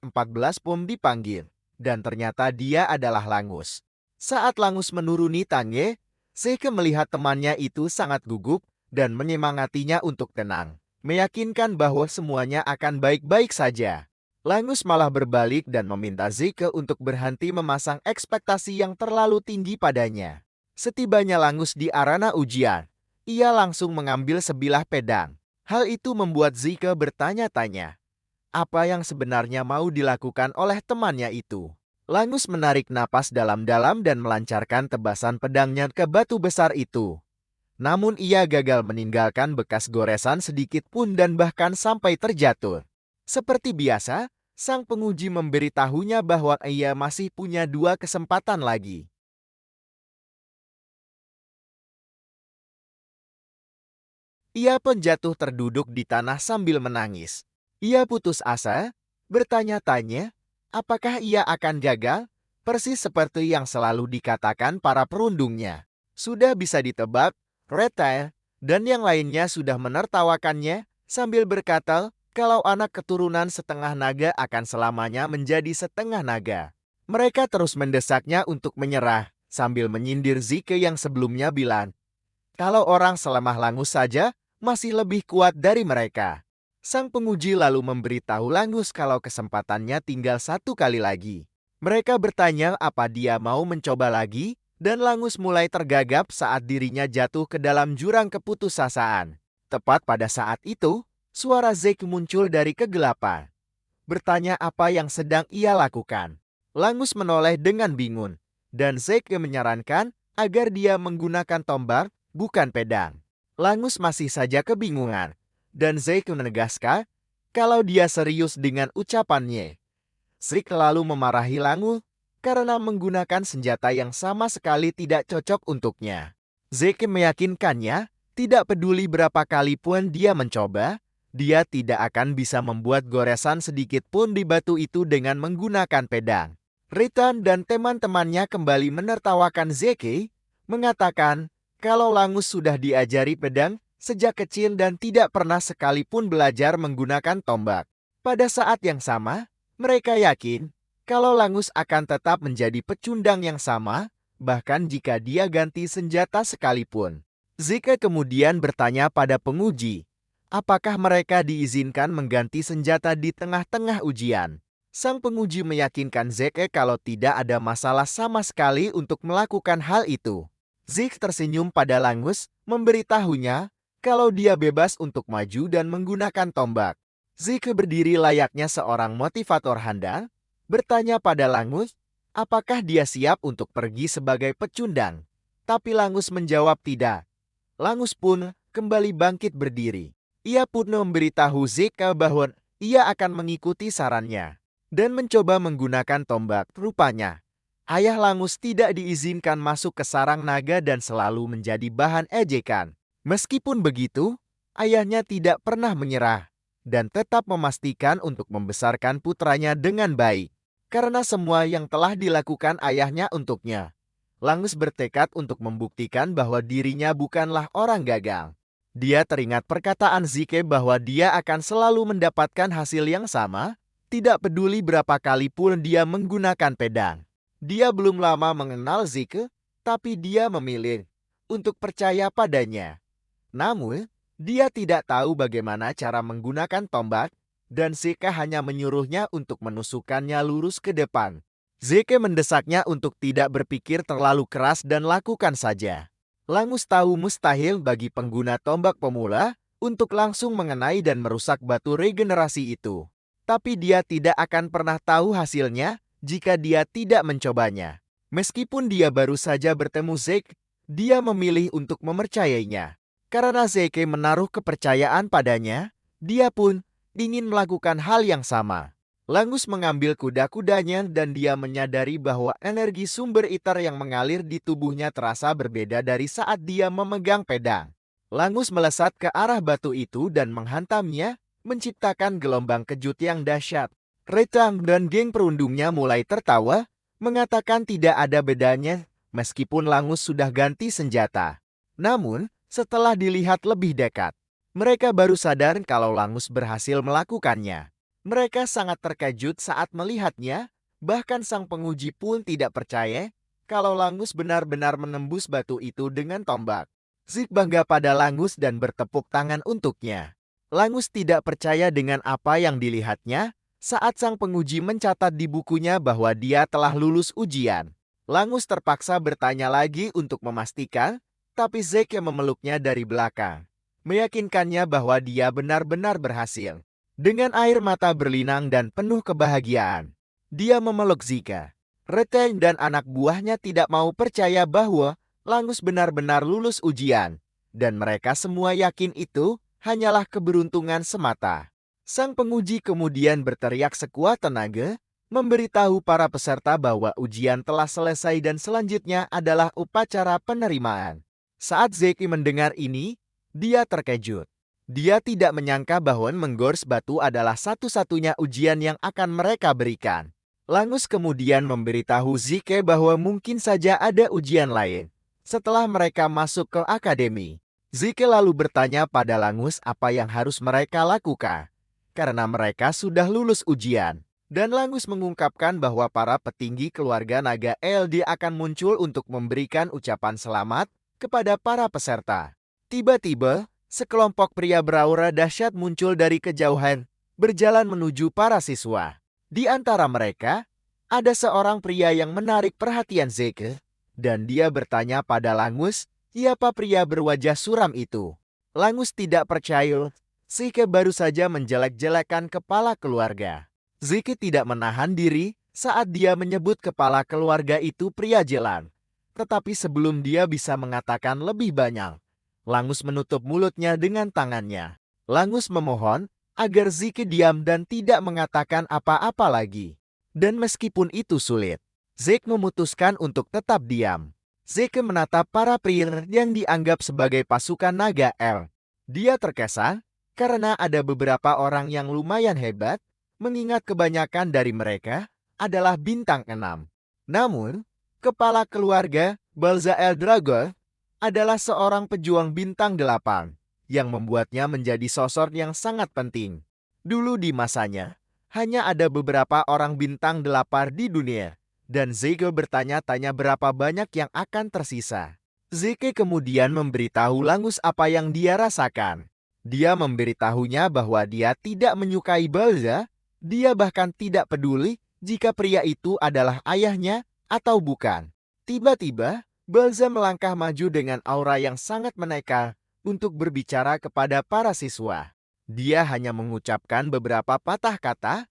pun dipanggil, dan ternyata dia adalah Langus. Saat Langus menuruni tangga, Zeke melihat temannya itu sangat gugup dan menyemangatinya untuk tenang, meyakinkan bahwa semuanya akan baik-baik saja. Langus malah berbalik dan meminta Zeke untuk berhenti memasang ekspektasi yang terlalu tinggi padanya. Setibanya Langus di arena ujian, ia langsung mengambil sebilah pedang. Hal itu membuat Zeke bertanya-tanya, apa yang sebenarnya mau dilakukan oleh temannya itu. Langus menarik napas dalam-dalam dan melancarkan tebasan pedangnya ke batu besar itu. Namun ia gagal meninggalkan bekas goresan sedikit pun dan bahkan sampai terjatuh. Seperti biasa, sang penguji memberitahunya bahwa ia masih punya 2 kesempatan lagi. Ia pun jatuh terduduk di tanah sambil menangis. Ia putus asa, bertanya-tanya, apakah ia akan gagal? Persis seperti yang selalu dikatakan para perundungnya. Sudah bisa ditebak, Retail dan yang lainnya sudah menertawakannya sambil berkata kalau anak keturunan setengah naga akan selamanya menjadi setengah naga. Mereka terus mendesaknya untuk menyerah sambil menyindir Zeke yang sebelumnya bilang, kalau orang selemah Langus saja masih lebih kuat dari mereka. Sang penguji lalu memberitahu Langus kalau kesempatannya tinggal 1 kali lagi. Mereka bertanya apa dia mau mencoba lagi, dan Langus mulai tergagap saat dirinya jatuh ke dalam jurang keputusasaan. Tepat pada saat itu, suara Zeke muncul dari kegelapan. Bertanya apa yang sedang ia lakukan. Langus menoleh dengan bingung, dan Zeke menyarankan agar dia menggunakan tombak, bukan pedang. Langus masih saja kebingungan. Dan Zeke menegaskan kalau dia serius dengan ucapannya. Zeke lalu memarahi Langus karena menggunakan senjata yang sama sekali tidak cocok untuknya. Zeke meyakinkannya, tidak peduli berapa kali pun dia mencoba, dia tidak akan bisa membuat goresan sedikit pun di batu itu dengan menggunakan pedang. Ritan dan teman-temannya kembali menertawakan Zeke, mengatakan kalau Langus sudah diajari pedang sejak kecil dan tidak pernah sekalipun belajar menggunakan tombak. Pada saat yang sama, mereka yakin kalau Langus akan tetap menjadi pecundang yang sama, bahkan jika dia ganti senjata sekalipun. Zeke kemudian bertanya pada penguji, apakah mereka diizinkan mengganti senjata di tengah-tengah ujian. Sang penguji meyakinkan Zeke kalau tidak ada masalah sama sekali untuk melakukan hal itu. Zeke tersenyum pada Langus, memberitahunya kalau dia bebas untuk maju dan menggunakan tombak. Zeke berdiri layaknya seorang motivator handal, bertanya pada Langus, apakah dia siap untuk pergi sebagai pecundang. Tapi Langus menjawab tidak. Langus pun kembali bangkit berdiri. Ia pun memberitahu Zeke bahwa ia akan mengikuti sarannya dan mencoba menggunakan tombak. Rupanya, ayah Langus tidak diizinkan masuk ke sarang naga dan selalu menjadi bahan ejekan. Meskipun begitu, ayahnya tidak pernah menyerah dan tetap memastikan untuk membesarkan putranya dengan baik. Karena semua yang telah dilakukan ayahnya untuknya, Langus bertekad untuk membuktikan bahwa dirinya bukanlah orang gagal. Dia teringat perkataan Zeke bahwa dia akan selalu mendapatkan hasil yang sama, tidak peduli berapa kali pun dia menggunakan pedang. Dia belum lama mengenal Zeke, tapi dia memilih untuk percaya padanya. Namun, dia tidak tahu bagaimana cara menggunakan tombak, dan Zeke hanya menyuruhnya untuk menusukkannya lurus ke depan. Zeke mendesaknya untuk tidak berpikir terlalu keras dan lakukan saja. Langus tahu mustahil bagi pengguna tombak pemula untuk langsung mengenai dan merusak batu regenerasi itu. Tapi dia tidak akan pernah tahu hasilnya jika dia tidak mencobanya. Meskipun dia baru saja bertemu Zeke, dia memilih untuk mempercayainya. Karena Zeke menaruh kepercayaan padanya, dia pun ingin melakukan hal yang sama. Langus mengambil kuda-kudanya dan dia menyadari bahwa energi sumber iter yang mengalir di tubuhnya terasa berbeda dari saat dia memegang pedang. Langus melesat ke arah batu itu dan menghantamnya, menciptakan gelombang kejut yang dahsyat. Retang dan geng perundungnya mulai tertawa, mengatakan tidak ada bedanya meskipun Langus sudah ganti senjata. Namun, setelah dilihat lebih dekat, mereka baru sadar kalau Langus berhasil melakukannya. Mereka sangat terkejut saat melihatnya, bahkan sang penguji pun tidak percaya kalau Langus benar-benar menembus batu itu dengan tombak. Zeke bangga pada Langus dan bertepuk tangan untuknya. Langus tidak percaya dengan apa yang dilihatnya saat sang penguji mencatat di bukunya bahwa dia telah lulus ujian. Langus terpaksa bertanya lagi untuk memastikan, tapi Zeke yang memeluknya dari belakang, meyakinkannya bahwa dia benar-benar berhasil. Dengan air mata berlinang dan penuh kebahagiaan, dia memeluk Zeke. Reteng dan anak buahnya tidak mau percaya bahwa Langus benar-benar lulus ujian, dan mereka semua yakin itu hanyalah keberuntungan semata. Sang penguji kemudian berteriak sekuat tenaga, memberitahu para peserta bahwa ujian telah selesai dan selanjutnya adalah upacara penerimaan. Saat Zeke mendengar ini, dia terkejut. Dia tidak menyangka bahwa menggores batu adalah satu-satunya ujian yang akan mereka berikan. Langus kemudian memberitahu Zeke bahwa mungkin saja ada ujian lain setelah mereka masuk ke akademi. Zeke lalu bertanya pada Langus apa yang harus mereka lakukan, karena mereka sudah lulus ujian. Dan Langus mengungkapkan bahwa para petinggi keluarga naga LD akan muncul untuk memberikan ucapan selamat kepada para peserta. Tiba-tiba, sekelompok pria beraura dahsyat muncul dari kejauhan, berjalan menuju para siswa. Di antara mereka, ada seorang pria yang menarik perhatian Zeke, dan dia bertanya pada Langus, siapa pria berwajah suram itu. Langus tidak percaya, Zeke baru saja menjelek-jelekan kepala keluarga. Zeke tidak menahan diri saat dia menyebut kepala keluarga itu pria jalan. Tetapi sebelum dia bisa mengatakan lebih banyak, Langus menutup mulutnya dengan tangannya. Langus memohon agar Zeke diam dan tidak mengatakan apa-apa lagi. Dan meskipun itu sulit, Zeke memutuskan untuk tetap diam. Zeke menatap para pria yang dianggap sebagai pasukan naga L. Dia terkesan karena ada beberapa orang yang lumayan hebat, mengingat kebanyakan dari mereka adalah bintang 6. Namun, kepala keluarga Balzael Drago adalah seorang pejuang bintang 8 yang membuatnya menjadi sosok yang sangat penting. Dulu di masanya, Hanya ada beberapa orang bintang 8 di dunia. Dan Zeke bertanya-tanya berapa banyak yang akan tersisa. Zeke kemudian memberitahu Langus apa yang dia rasakan. Dia memberitahunya bahwa dia tidak menyukai Balza. Dia bahkan tidak peduli jika pria itu adalah ayahnya atau bukan. Tiba-tiba, Balza melangkah maju dengan aura yang sangat menekan untuk berbicara kepada para siswa. Dia hanya mengucapkan beberapa patah kata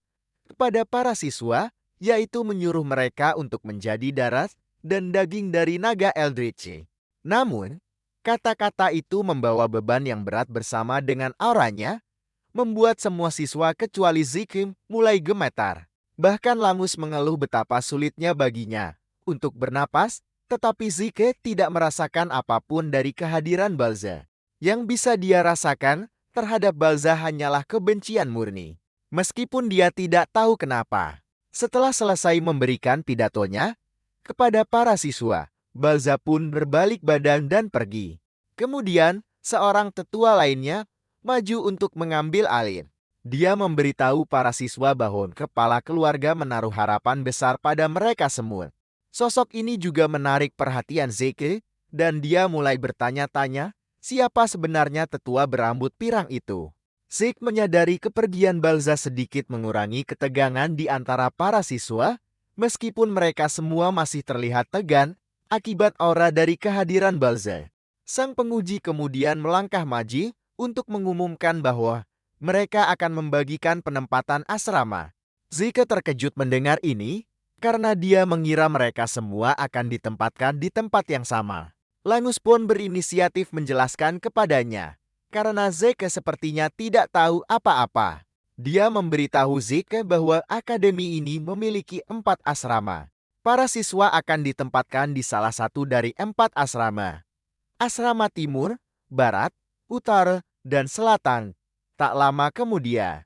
kepada para siswa, yaitu menyuruh mereka untuk menjadi darah dan daging dari naga Eldritch. Namun, kata-kata itu membawa beban yang berat bersama dengan auranya, membuat semua siswa kecuali Zeke mulai gemetar. Bahkan Langus mengeluh betapa sulitnya baginya untuk bernapas, tetapi Zeke tidak merasakan apapun dari kehadiran Balza. Yang bisa dia rasakan terhadap Balza hanyalah kebencian murni. Meskipun dia tidak tahu kenapa. Setelah selesai memberikan pidatonya kepada para siswa, Balza pun berbalik badan dan pergi. Kemudian, seorang tetua lainnya maju untuk mengambil alih. Dia memberitahu para siswa bahwa kepala keluarga menaruh harapan besar pada mereka semua. Sosok ini juga menarik perhatian Zeke, dan dia mulai bertanya-tanya siapa sebenarnya tetua berambut pirang itu. Zeke menyadari kepergian Balza sedikit mengurangi ketegangan di antara para siswa, meskipun mereka semua masih terlihat tegang akibat aura dari kehadiran Balza. Sang penguji kemudian melangkah maju untuk mengumumkan bahwa mereka akan membagikan penempatan asrama. Zeke terkejut mendengar ini karena dia mengira mereka semua akan ditempatkan di tempat yang sama. Langus pun berinisiatif menjelaskan kepadanya, karena Zeke sepertinya tidak tahu apa-apa. Dia memberitahu Zeke bahwa akademi ini memiliki 4 asrama. Para siswa akan ditempatkan di salah satu dari 4 asrama. Asrama Timur, Barat, Utara, dan Selatan. Tak lama kemudian,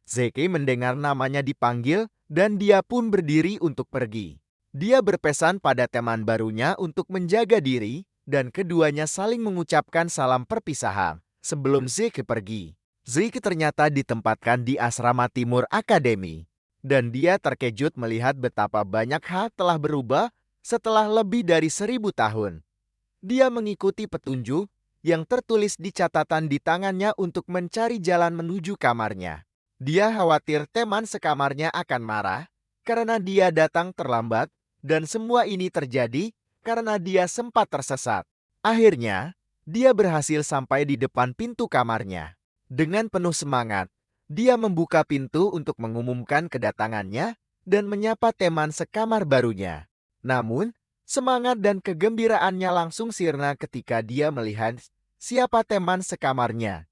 Zeke mendengar namanya dipanggil dan dia pun berdiri untuk pergi. Dia berpesan pada teman barunya untuk menjaga diri dan keduanya saling mengucapkan salam perpisahan sebelum Zeke pergi. Zeke ternyata ditempatkan di asrama Timur Akademi dan dia terkejut melihat betapa banyak hal telah berubah setelah lebih dari 1000 tahun. Dia mengikuti petunjuk yang tertulis di catatan di tangannya untuk mencari jalan menuju kamarnya. Dia khawatir teman sekamarnya akan marah karena dia datang terlambat dan semua ini terjadi karena dia sempat tersesat. Akhirnya, dia berhasil sampai di depan pintu kamarnya. Dengan penuh semangat, dia membuka pintu untuk mengumumkan kedatangannya dan menyapa teman sekamar barunya. Namun, semangat dan kegembiraannya langsung sirna ketika dia melihat siapa teman sekamarnya.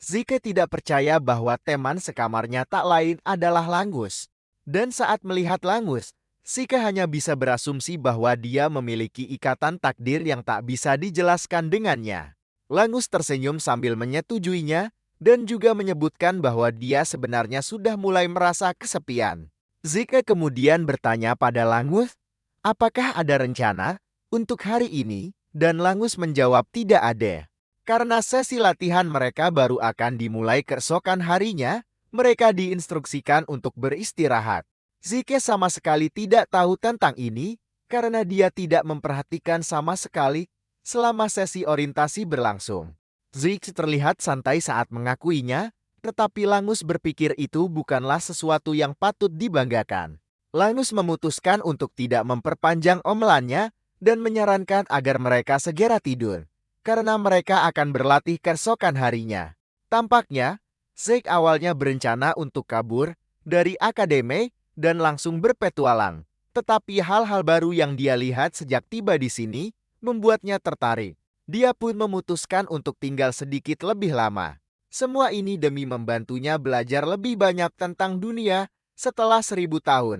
Zeke tidak percaya bahwa teman sekamarnya tak lain adalah Langus. Dan saat melihat Langus, Zeke hanya bisa berasumsi bahwa dia memiliki ikatan takdir yang tak bisa dijelaskan dengannya. Langus tersenyum sambil menyetujuinya dan juga menyebutkan bahwa dia sebenarnya sudah mulai merasa kesepian. Zeke kemudian bertanya pada Langus, apakah ada rencana untuk hari ini? Dan Langus menjawab tidak ada. Karena sesi latihan mereka baru akan dimulai keesokan harinya, mereka diinstruksikan untuk beristirahat. Zeke sama sekali tidak tahu tentang ini, karena dia tidak memperhatikan sama sekali selama sesi orientasi berlangsung. Zeke terlihat santai saat mengakuinya, tetapi Langus berpikir itu bukanlah sesuatu yang patut dibanggakan. Langus memutuskan untuk tidak memperpanjang omelannya dan menyarankan agar mereka segera tidur, karena mereka akan berlatih keesokan harinya. Tampaknya, Zeke awalnya berencana untuk kabur dari akademi dan langsung berpetualang. Tetapi hal-hal baru yang dia lihat sejak tiba di sini membuatnya tertarik. Dia pun memutuskan untuk tinggal sedikit lebih lama. Semua ini demi membantunya belajar lebih banyak tentang dunia setelah 1000 tahun.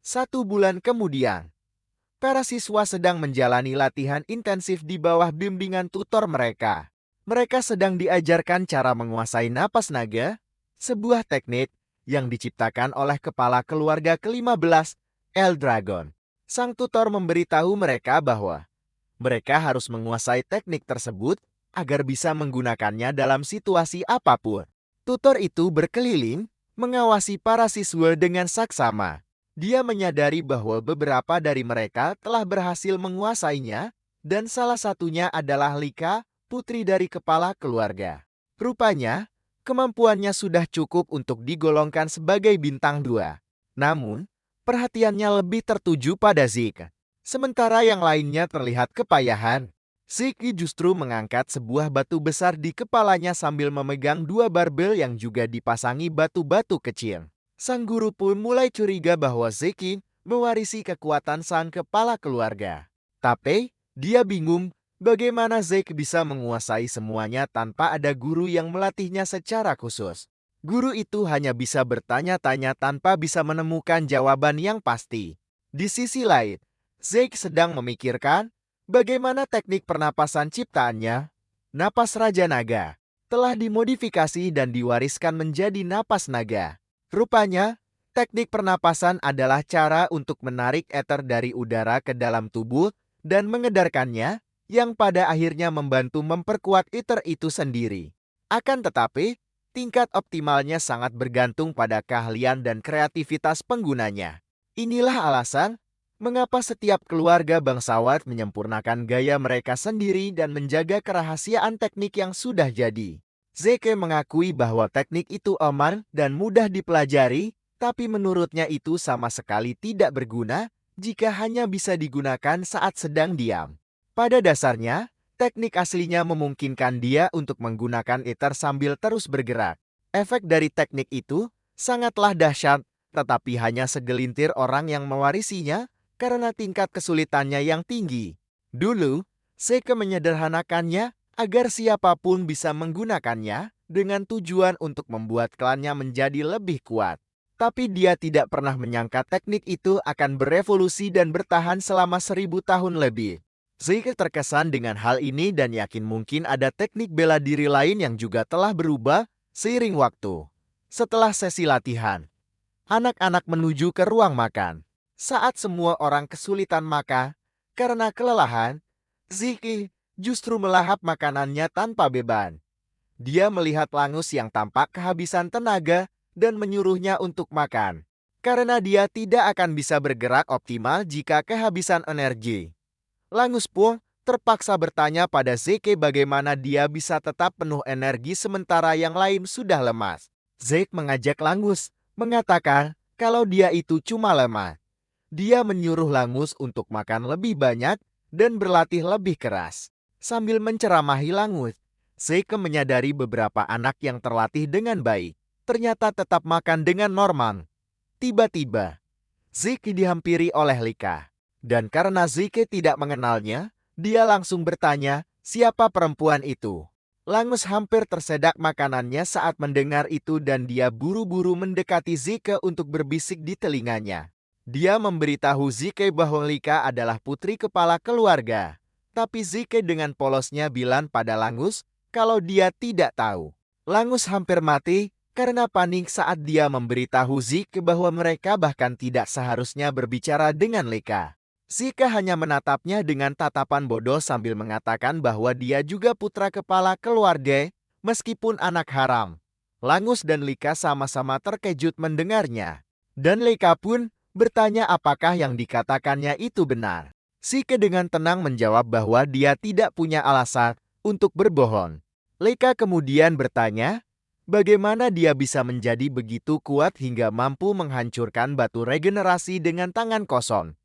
1 bulan kemudian, para siswa sedang menjalani latihan intensif di bawah bimbingan tutor mereka. Mereka sedang diajarkan cara menguasai napas naga, sebuah teknik yang diciptakan oleh kepala keluarga ke-15, Eldragon. Sang tutor memberitahu mereka bahwa mereka harus menguasai teknik tersebut agar bisa menggunakannya dalam situasi apapun. Tutor itu berkeliling mengawasi para siswa dengan saksama. Dia menyadari bahwa beberapa dari mereka telah berhasil menguasainya, dan salah satunya adalah Lika, putri dari kepala keluarga. Rupanya, kemampuannya sudah cukup untuk digolongkan sebagai bintang 2. Namun, perhatiannya lebih tertuju pada Zeke. Sementara yang lainnya terlihat kepayahan. Zeke justru mengangkat sebuah batu besar di kepalanya sambil memegang 2 barbel yang juga dipasangi batu-batu kecil. Sang guru pun mulai curiga bahwa Zeke mewarisi kekuatan sang kepala keluarga. Tapi, dia bingung bagaimana Zeke bisa menguasai semuanya tanpa ada guru yang melatihnya secara khusus. Guru itu hanya bisa bertanya-tanya tanpa bisa menemukan jawaban yang pasti. Di sisi lain, Zeke sedang memikirkan bagaimana teknik pernapasan ciptaannya. Napas Raja Naga telah dimodifikasi dan diwariskan menjadi napas naga. Rupanya, teknik pernapasan adalah cara untuk menarik ether dari udara ke dalam tubuh dan mengedarkannya, yang pada akhirnya membantu memperkuat ether itu sendiri. Akan tetapi, tingkat optimalnya sangat bergantung pada keahlian dan kreativitas penggunanya. Inilah alasan mengapa setiap keluarga bangsawan menyempurnakan gaya mereka sendiri dan menjaga kerahasiaan teknik yang sudah jadi. Zeke mengakui bahwa teknik itu aman dan mudah dipelajari, tapi menurutnya itu sama sekali tidak berguna jika hanya bisa digunakan saat sedang diam. Pada dasarnya, teknik aslinya memungkinkan dia untuk menggunakan ether sambil terus bergerak. Efek dari teknik itu sangatlah dahsyat, tetapi hanya segelintir orang yang mewarisinya karena tingkat kesulitannya yang tinggi. Dulu, Zeke menyederhanakannya agar siapapun bisa menggunakannya dengan tujuan untuk membuat klannya menjadi lebih kuat. Tapi dia tidak pernah menyangka teknik itu akan berevolusi dan bertahan selama 1000 tahun lebih. Zeke terkesan dengan hal ini dan yakin mungkin ada teknik bela diri lain yang juga telah berubah seiring waktu. Setelah sesi latihan, anak-anak menuju ke ruang makan. Saat semua orang kesulitan makan karena kelelahan, Zeke justru melahap makanannya tanpa beban. Dia melihat Langus yang tampak kehabisan tenaga dan menyuruhnya untuk makan. Karena dia tidak akan bisa bergerak optimal jika kehabisan energi. Langus pun terpaksa bertanya pada Zeke bagaimana dia bisa tetap penuh energi sementara yang lain sudah lemas. Zeke mengajak Langus, mengatakan kalau dia itu cuma lemah. Dia menyuruh Langus untuk makan lebih banyak dan berlatih lebih keras. Sambil menceramahi Langus, Zeke menyadari beberapa anak yang terlatih dengan baik ternyata tetap makan dengan normal. Tiba-tiba, Zeke dihampiri oleh Lika. Dan karena Zeke tidak mengenalnya, dia langsung bertanya, siapa perempuan itu? Langus hampir tersedak makanannya saat mendengar itu dan dia buru-buru mendekati Zeke untuk berbisik di telinganya. Dia memberitahu Zeke bahwa Lika adalah putri kepala keluarga. Tapi Zeke dengan polosnya bilang pada Langus kalau dia tidak tahu. Langus hampir mati karena panik saat dia memberitahu Zeke bahwa mereka bahkan tidak seharusnya berbicara dengan Lika. Zeke hanya menatapnya dengan tatapan bodoh sambil mengatakan bahwa dia juga putra kepala keluarga, meskipun anak haram. Langus dan Lika sama-sama terkejut mendengarnya. Dan Lika pun bertanya apakah yang dikatakannya itu benar. Zeke dengan tenang menjawab bahwa dia tidak punya alasan untuk berbohong. Lika kemudian bertanya, bagaimana dia bisa menjadi begitu kuat hingga mampu menghancurkan batu regenerasi dengan tangan kosong.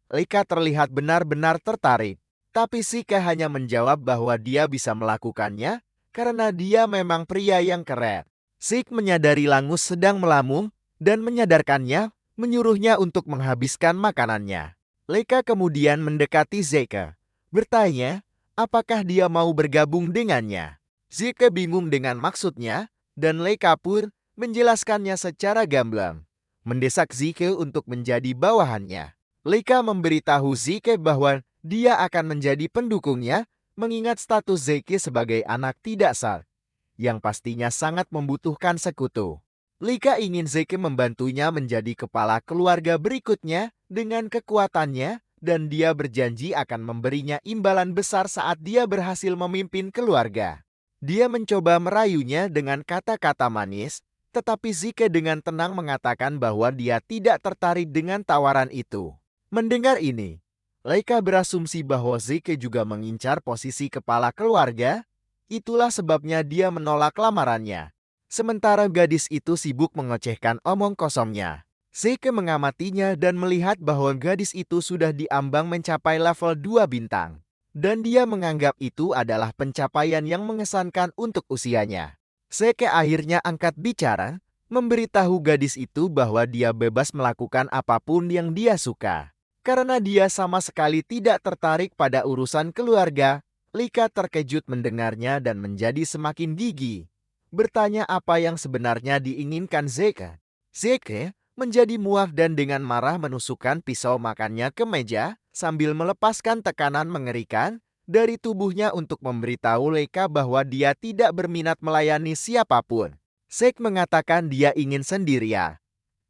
Lika terlihat benar-benar tertarik, tapi Zeke hanya menjawab bahwa dia bisa melakukannya karena dia memang pria yang keren. Zeke menyadari Langus sedang melamun dan menyadarkannya, menyuruhnya untuk menghabiskan makanannya. Lika kemudian mendekati Zeke, bertanya apakah dia mau bergabung dengannya. Zeke bingung dengan maksudnya, dan Lika pun menjelaskannya secara gamblang, mendesak Zeke untuk menjadi bawahannya. Lika memberitahu Zeke bahwa dia akan menjadi pendukungnya, mengingat status Zeke sebagai anak tidak sah, yang pastinya sangat membutuhkan sekutu. Lika ingin Zeke membantunya menjadi kepala keluarga berikutnya dengan kekuatannya, dan dia berjanji akan memberinya imbalan besar saat dia berhasil memimpin keluarga. Dia mencoba merayunya dengan kata-kata manis, Tetapi Zeke dengan tenang mengatakan bahwa dia tidak tertarik dengan tawaran itu. Mendengar ini, Leika berasumsi bahwa Zeke juga mengincar posisi kepala keluarga. Itulah sebabnya dia menolak lamarannya. Sementara gadis itu sibuk mengocehkan omong kosongnya. Zeke mengamatinya dan melihat bahwa gadis itu sudah diambang mencapai level 2 bintang. Dan dia menganggap itu adalah pencapaian yang mengesankan untuk usianya. Zeke akhirnya angkat bicara, memberitahu gadis itu bahwa dia bebas melakukan apapun yang dia suka. Karena dia sama sekali tidak tertarik pada urusan keluarga, Lika terkejut mendengarnya dan menjadi semakin gigih. Bertanya apa yang sebenarnya diinginkan Zeke. Zeke menjadi muak dan dengan marah menusukkan pisau makannya ke meja sambil melepaskan tekanan mengerikan dari tubuhnya untuk memberitahu Lika bahwa dia tidak berminat melayani siapapun. Zeke mengatakan dia ingin sendirian.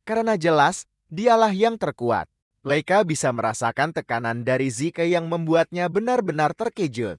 Karena jelas, dialah yang terkuat. Lika bisa merasakan tekanan dari Zeke yang membuatnya benar-benar terkejut.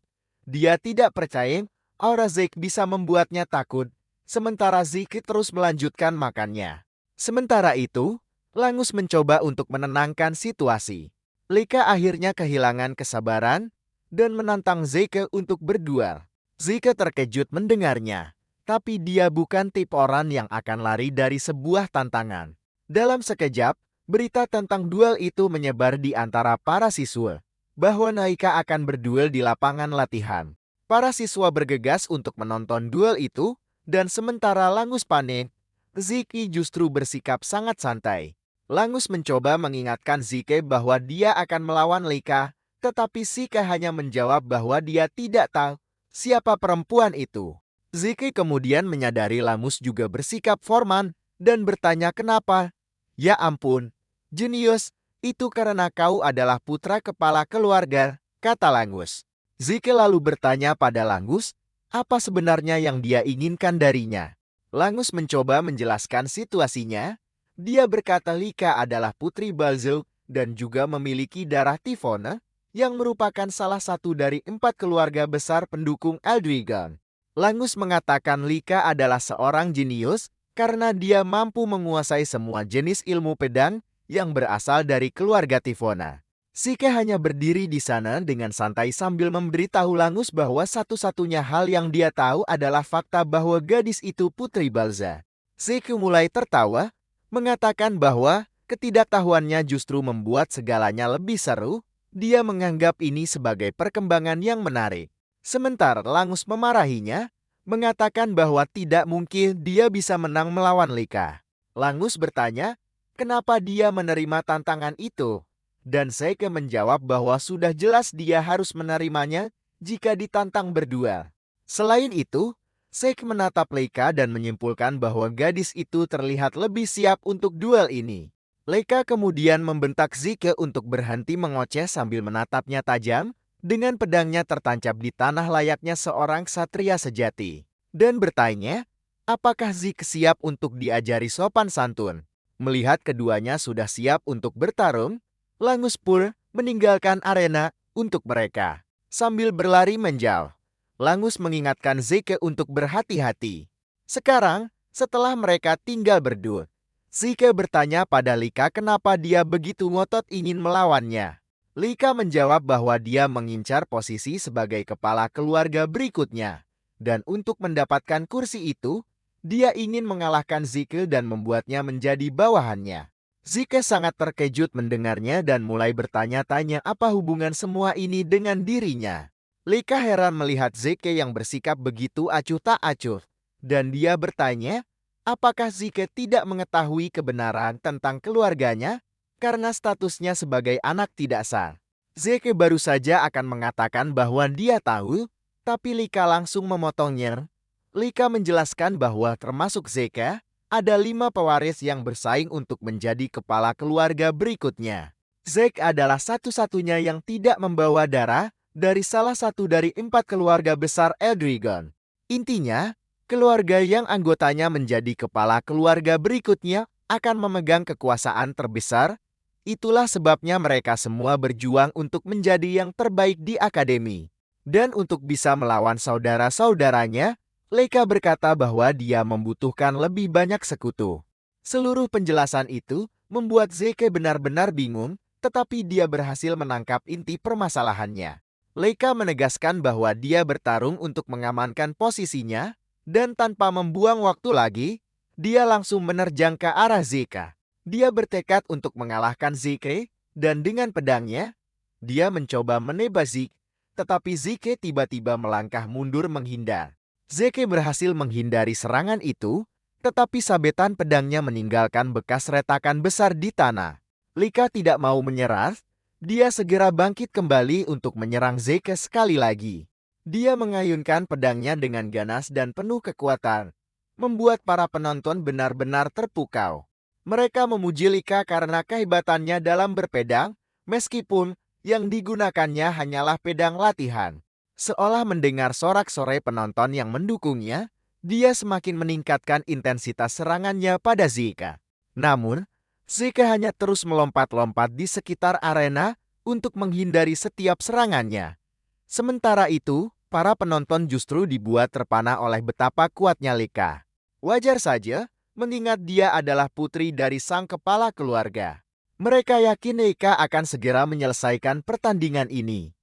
Dia tidak percaya aura Zeke bisa membuatnya takut, sementara Zeke terus melanjutkan makannya. Sementara itu, Langus mencoba untuk menenangkan situasi. Lika akhirnya kehilangan kesabaran dan menantang Zeke untuk berduel. Zeke terkejut mendengarnya, tapi dia bukan tipe orang yang akan lari dari sebuah tantangan. Dalam sekejap, berita tentang duel itu menyebar di antara para siswa, bahwa Naika akan berduel di lapangan latihan. Para siswa bergegas untuk menonton duel itu, dan sementara Langus panik, Zeke justru bersikap sangat santai. Langus mencoba mengingatkan Zeke bahwa dia akan melawan Lika, tetapi Zeke hanya menjawab bahwa dia tidak tahu siapa perempuan itu. Zeke kemudian menyadari Langus juga bersikap formal dan bertanya kenapa. Ya ampun, jenius, itu karena kau adalah putra kepala keluarga, kata Langus. Zeke lalu bertanya pada Langus, apa sebenarnya yang dia inginkan darinya. Langus mencoba menjelaskan situasinya. Dia berkata Lika adalah putri Balzul dan juga memiliki darah Tifona, yang merupakan salah satu dari 4 keluarga besar pendukung Eldrigon. Langus mengatakan Lika adalah seorang jenius, karena dia mampu menguasai semua jenis ilmu pedang yang berasal dari keluarga Tifona. Zeke hanya berdiri di sana dengan santai sambil memberitahu Langus bahwa satu-satunya hal yang dia tahu adalah fakta bahwa gadis itu putri Balza. Zeke mulai tertawa, mengatakan bahwa ketidaktahuannya justru membuat segalanya lebih seru. Dia menganggap ini sebagai perkembangan yang menarik. Sementara Langus memarahinya, mengatakan bahwa tidak mungkin dia bisa menang melawan Lika. Langus bertanya, kenapa dia menerima tantangan itu? Dan Zeke menjawab bahwa sudah jelas dia harus menerimanya jika ditantang berduel. Selain itu, Zeke menatap Lika dan menyimpulkan bahwa gadis itu terlihat lebih siap untuk duel ini. Lika kemudian membentak Zeke untuk berhenti mengoceh sambil menatapnya tajam, dengan pedangnya tertancap di tanah layaknya seorang ksatria sejati. Dan bertanya, apakah Zeke siap untuk diajari sopan santun? Melihat keduanya sudah siap untuk bertarung, Langus pun meninggalkan arena untuk mereka. Sambil berlari menjauh, Langus mengingatkan Zeke untuk berhati-hati. Sekarang, setelah mereka tinggal berdua, Zeke bertanya pada Lika kenapa dia begitu ngotot ingin melawannya. Lika menjawab bahwa dia mengincar posisi sebagai kepala keluarga berikutnya. Dan untuk mendapatkan kursi itu, dia ingin mengalahkan Zeke dan membuatnya menjadi bawahannya. Zeke sangat terkejut mendengarnya dan mulai bertanya-tanya apa hubungan semua ini dengan dirinya. Lika heran melihat Zeke yang bersikap begitu acuh tak acuh. Dan dia bertanya, apakah Zeke tidak mengetahui kebenaran tentang keluarganya? Karena statusnya sebagai anak tidak sah. Zeke baru saja akan mengatakan bahwa dia tahu, tapi Lika langsung memotongnya. Lika menjelaskan bahwa termasuk Zeke, ada 5 pewaris yang bersaing untuk menjadi kepala keluarga berikutnya. Zeke adalah satu-satunya yang tidak membawa darah dari salah satu dari 4 keluarga besar Eldrigon. Intinya, keluarga yang anggotanya menjadi kepala keluarga berikutnya akan memegang kekuasaan terbesar. Itulah sebabnya mereka semua berjuang untuk menjadi yang terbaik di akademi. Dan untuk bisa melawan saudara-saudaranya, Leica berkata bahwa dia membutuhkan lebih banyak sekutu. Seluruh penjelasan itu membuat Zeke benar-benar bingung, tetapi dia berhasil menangkap inti permasalahannya. Leica menegaskan bahwa dia bertarung untuk mengamankan posisinya, dan tanpa membuang waktu lagi, dia langsung menerjang ke arah Zeke. Dia bertekad untuk mengalahkan Zeke, dan dengan pedangnya, dia mencoba menebas Zeke, tetapi Zeke tiba-tiba melangkah mundur menghindar. Zeke berhasil menghindari serangan itu, tetapi sabetan pedangnya meninggalkan bekas retakan besar di tanah. Leica tidak mau menyerah, dia segera bangkit kembali untuk menyerang Zeke sekali lagi. Dia mengayunkan pedangnya dengan ganas dan penuh kekuatan, membuat para penonton benar-benar terpukau. Mereka memuji Leica karena kehebatannya dalam berpedang, meskipun yang digunakannya hanyalah pedang latihan. Seolah mendengar sorak-sorai penonton yang mendukungnya, dia semakin meningkatkan intensitas serangannya pada Zeke. Namun, Zeke hanya terus melompat-lompat di sekitar arena untuk menghindari setiap serangannya. Sementara itu, para penonton justru dibuat terpana oleh betapa kuatnya Leica. Wajar saja, mengingat dia adalah putri dari sang kepala keluarga. Mereka yakin Leica akan segera menyelesaikan pertandingan ini.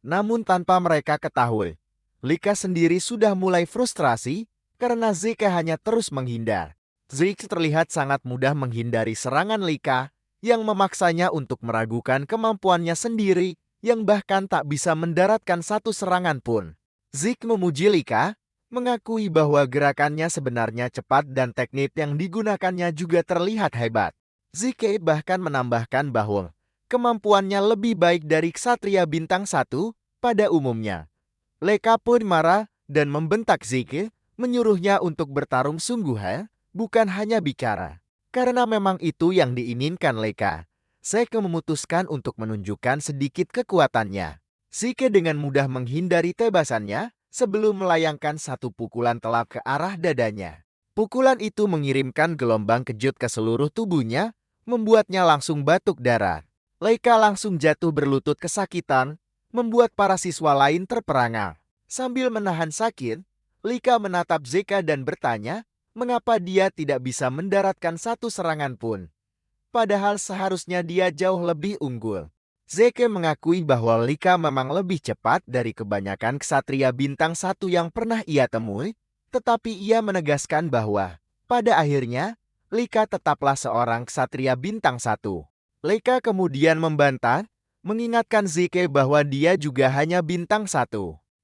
Namun tanpa mereka ketahui, Leica sendiri sudah mulai frustrasi karena Zeke hanya terus menghindar. Zeke terlihat sangat mudah menghindari serangan Leica yang memaksanya untuk meragukan kemampuannya sendiri yang bahkan tak bisa mendaratkan satu serangan pun. Zeke memuji Leica, mengakui bahwa gerakannya sebenarnya cepat dan teknik yang digunakannya juga terlihat hebat. Zeke bahkan menambahkan bahwa kemampuannya lebih baik dari Ksatria Bintang 1 pada umumnya. Leica pun marah dan membentak Zeke, menyuruhnya untuk bertarung sungguhan, bukan hanya bicara. Karena memang itu yang diinginkan Leica, Zeke memutuskan untuk menunjukkan sedikit kekuatannya. Zeke dengan mudah menghindari tebasannya sebelum melayangkan satu pukulan telak ke arah dadanya. Pukulan itu mengirimkan gelombang kejut ke seluruh tubuhnya, membuatnya langsung batuk darah. Leica langsung jatuh berlutut kesakitan, membuat para siswa lain terperangah. Sambil menahan sakit, Leica menatap Zeke dan bertanya, mengapa dia tidak bisa mendaratkan satu serangan pun. Padahal seharusnya dia jauh lebih unggul. Zeke mengakui bahwa Leica memang lebih cepat dari kebanyakan ksatria bintang 1 yang pernah ia temui, tetapi ia menegaskan bahwa, pada akhirnya, Leica tetaplah seorang ksatria bintang 1. Leica kemudian membantah, mengingatkan Zeke bahwa dia juga hanya bintang 1.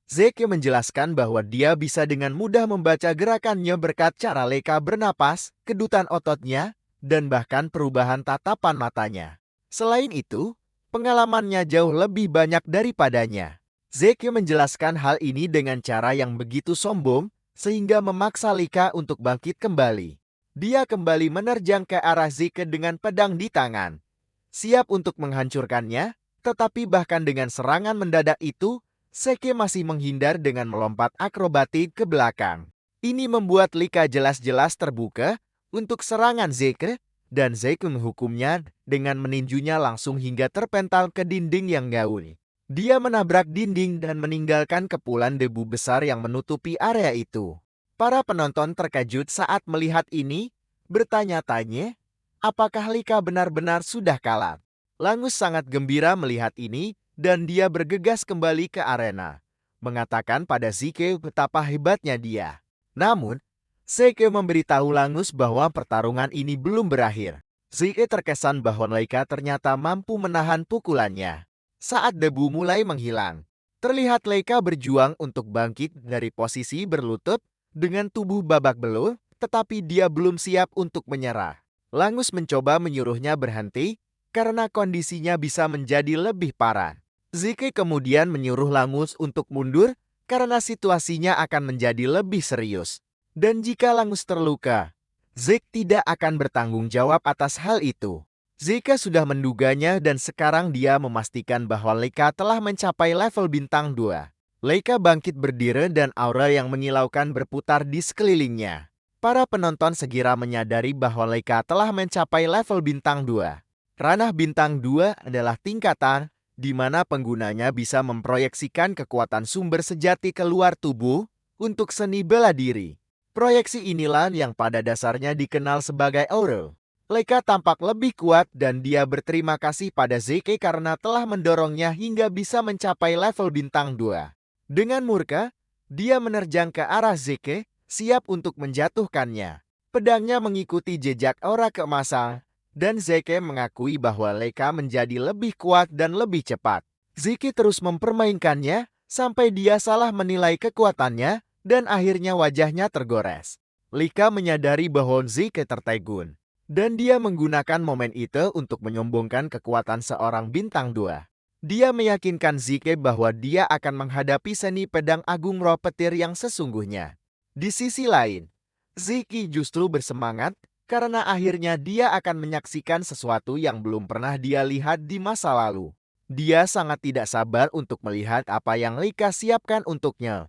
Zeke menjelaskan bahwa dia bisa dengan mudah membaca gerakannya berkat cara Leica bernapas, kedutan ototnya, dan bahkan perubahan tatapan matanya. Selain itu, pengalamannya jauh lebih banyak daripadanya. Zeke menjelaskan hal ini dengan cara yang begitu sombong, sehingga memaksa Leica untuk bangkit kembali. Dia kembali menerjang ke arah Zeke dengan pedang di tangan, siap untuk menghancurkannya, tetapi bahkan dengan serangan mendadak itu, Zeke masih menghindar dengan melompat akrobatik ke belakang. Ini membuat Leica jelas-jelas terbuka untuk serangan Zeke, dan Zeke menghukumnya dengan meninjunya langsung hingga terpental ke dinding yang gaul. Dia menabrak dinding dan meninggalkan kepulan debu besar yang menutupi area itu. Para penonton terkejut saat melihat ini, bertanya-tanya, apakah Leica benar-benar sudah kalah? Langus sangat gembira melihat ini dan dia bergegas kembali ke arena, mengatakan pada Zeke betapa hebatnya dia. Namun, Zeke memberitahu Langus bahwa pertarungan ini belum berakhir. Zeke terkesan bahwa Leica ternyata mampu menahan pukulannya. Saat debu mulai menghilang, terlihat Leica berjuang untuk bangkit dari posisi berlutut dengan tubuh babak belur, tetapi dia belum siap untuk menyerah. Langus mencoba menyuruhnya berhenti karena kondisinya bisa menjadi lebih parah. Zeke kemudian menyuruh Langus untuk mundur karena situasinya akan menjadi lebih serius. Dan jika Langus terluka, Zeke tidak akan bertanggung jawab atas hal itu. Zeke sudah menduganya dan sekarang dia memastikan bahwa Leica telah mencapai level bintang 2. Leica bangkit berdiri dan aura yang menyilaukan berputar di sekelilingnya. Para penonton segera menyadari bahwa Leica telah mencapai level bintang 2. Ranah bintang 2 adalah tingkatan di mana penggunanya bisa memproyeksikan kekuatan sumber sejati keluar tubuh untuk seni bela diri. Proyeksi inilah yang pada dasarnya dikenal sebagai aura. Leica tampak lebih kuat dan dia berterima kasih pada Zeke karena telah mendorongnya hingga bisa mencapai level bintang 2. Dengan murka, dia menerjang ke arah Zeke, siap untuk menjatuhkannya. Pedangnya mengikuti jejak aura keemasan, dan Zeke mengakui bahwa Leica menjadi lebih kuat dan lebih cepat. Zeke terus mempermainkannya, sampai dia salah menilai kekuatannya, dan akhirnya wajahnya tergores. Leica menyadari bahwa Zeke tertegun, dan dia menggunakan momen itu untuk menyombongkan kekuatan seorang bintang 2. Dia meyakinkan Zeke bahwa dia akan menghadapi seni pedang agung roh petir yang sesungguhnya. Di sisi lain, Zeke justru bersemangat karena akhirnya dia akan menyaksikan sesuatu yang belum pernah dia lihat di masa lalu. Dia sangat tidak sabar untuk melihat apa yang Leica siapkan untuknya.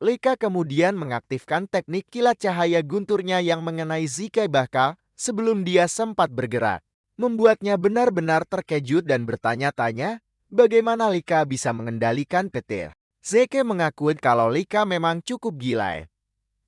Leica kemudian mengaktifkan teknik kilat cahaya gunturnya yang mengenai Zeke bahkan sebelum dia sempat bergerak. Membuatnya benar-benar terkejut dan bertanya-tanya, bagaimana Leica bisa mengendalikan petir. Zeke mengakui kalau Leica memang cukup gila.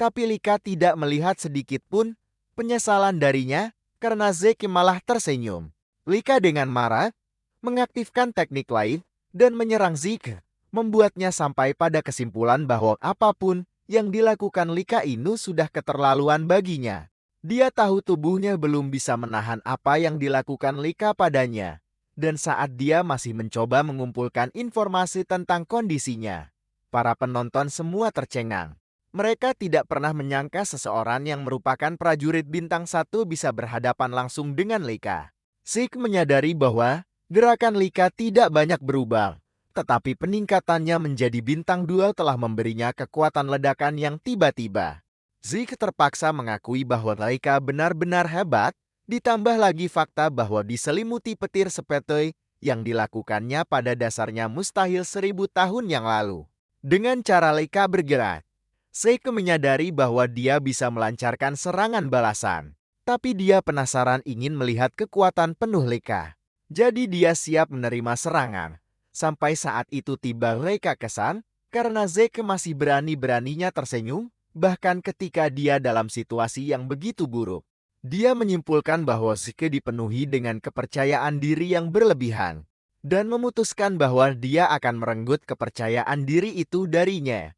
Tapi Leica tidak melihat sedikit pun penyesalan darinya karena Zeke malah tersenyum. Leica dengan marah mengaktifkan teknik lain dan menyerang Zeke, membuatnya sampai pada kesimpulan bahwa apapun yang dilakukan Leica ini sudah keterlaluan baginya. Dia tahu tubuhnya belum bisa menahan apa yang dilakukan Leica padanya. Dan saat dia masih mencoba mengumpulkan informasi tentang kondisinya, para penonton semua tercengang. Mereka tidak pernah menyangka seseorang yang merupakan prajurit bintang 1 bisa berhadapan langsung dengan Leica. Zeke menyadari bahwa gerakan Leica tidak banyak berubah, tetapi peningkatannya menjadi bintang 2 telah memberinya kekuatan ledakan yang tiba-tiba. Zeke terpaksa mengakui bahwa Leica benar-benar hebat, ditambah lagi fakta bahwa diselimuti petir sepetei yang dilakukannya pada dasarnya mustahil 1000 tahun yang lalu. Dengan cara Leica bergerak, Zeke menyadari bahwa dia bisa melancarkan serangan balasan. Tapi dia penasaran ingin melihat kekuatan penuh Leica. Jadi dia siap menerima serangan. Sampai saat itu tiba Leica kesan, karena Zeke masih berani-beraninya tersenyum, bahkan ketika dia dalam situasi yang begitu buruk. Dia menyimpulkan bahwa Zeke dipenuhi dengan kepercayaan diri yang berlebihan, dan memutuskan bahwa dia akan merenggut kepercayaan diri itu darinya.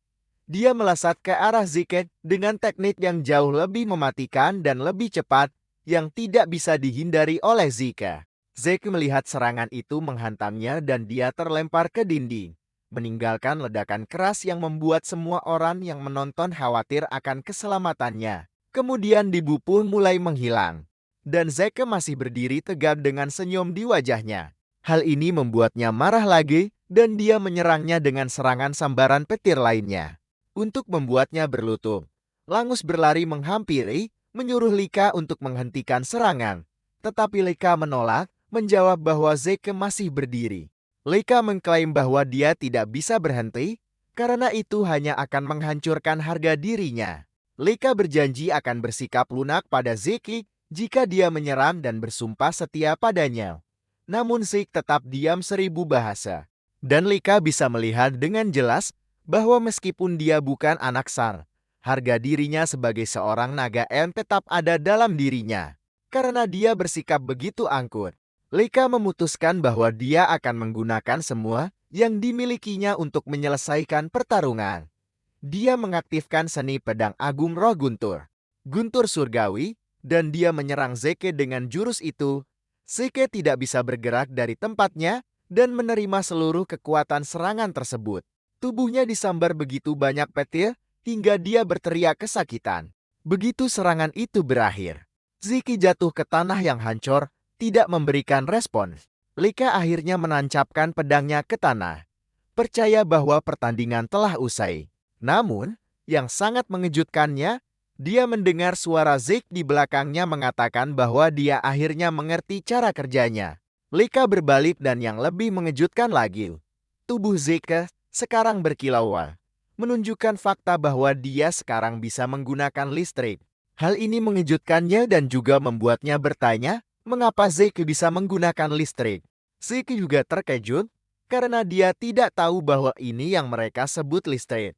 Dia melesat ke arah Zeke dengan teknik yang jauh lebih mematikan dan lebih cepat, yang tidak bisa dihindari oleh Zeke. Zeke melihat serangan itu menghantamnya dan dia terlempar ke dinding, meninggalkan ledakan keras yang membuat semua orang yang menonton khawatir akan keselamatannya. Kemudian debu pun mulai menghilang, dan Zeke masih berdiri tegak dengan senyum di wajahnya. Hal ini membuatnya marah lagi, dan dia menyerangnya dengan serangan sambaran petir lainnya. Untuk membuatnya berlutut, Langus berlari menghampiri, menyuruh Leica untuk menghentikan serangan. Tetapi Leica menolak, menjawab bahwa Zeke masih berdiri. Leica mengklaim bahwa dia tidak bisa berhenti, karena itu hanya akan menghancurkan harga dirinya. Leica berjanji akan bersikap lunak pada Zeke jika dia menyerang dan bersumpah setia padanya. Namun Zeke tetap diam 1000 bahasa. Dan Leica bisa melihat dengan jelas bahwa meskipun dia bukan anak Sar, harga dirinya sebagai seorang naga tetap ada dalam dirinya. Karena dia bersikap begitu angkuh, Leica memutuskan bahwa dia akan menggunakan semua yang dimilikinya untuk menyelesaikan pertarungan. Dia mengaktifkan seni pedang agung roh guntur, guntur surgawi, dan dia menyerang Zeke dengan jurus itu. Zeke tidak bisa bergerak dari tempatnya dan menerima seluruh kekuatan serangan tersebut. Tubuhnya disambar begitu banyak petir hingga dia berteriak kesakitan. Begitu serangan itu berakhir, Zeke jatuh ke tanah yang hancur, tidak memberikan respon. Leica akhirnya menancapkan pedangnya ke tanah, percaya bahwa pertandingan telah usai. Namun, yang sangat mengejutkannya, dia mendengar suara Zeke di belakangnya mengatakan bahwa dia akhirnya mengerti cara kerjanya. Leica berbalik dan yang lebih mengejutkan lagi, tubuh Zeke sekarang berkilauan, menunjukkan fakta bahwa dia sekarang bisa menggunakan listrik. Hal ini mengejutkannya dan juga membuatnya bertanya, mengapa Zeke bisa menggunakan listrik. Zeke juga terkejut, karena dia tidak tahu bahwa ini yang mereka sebut listrik.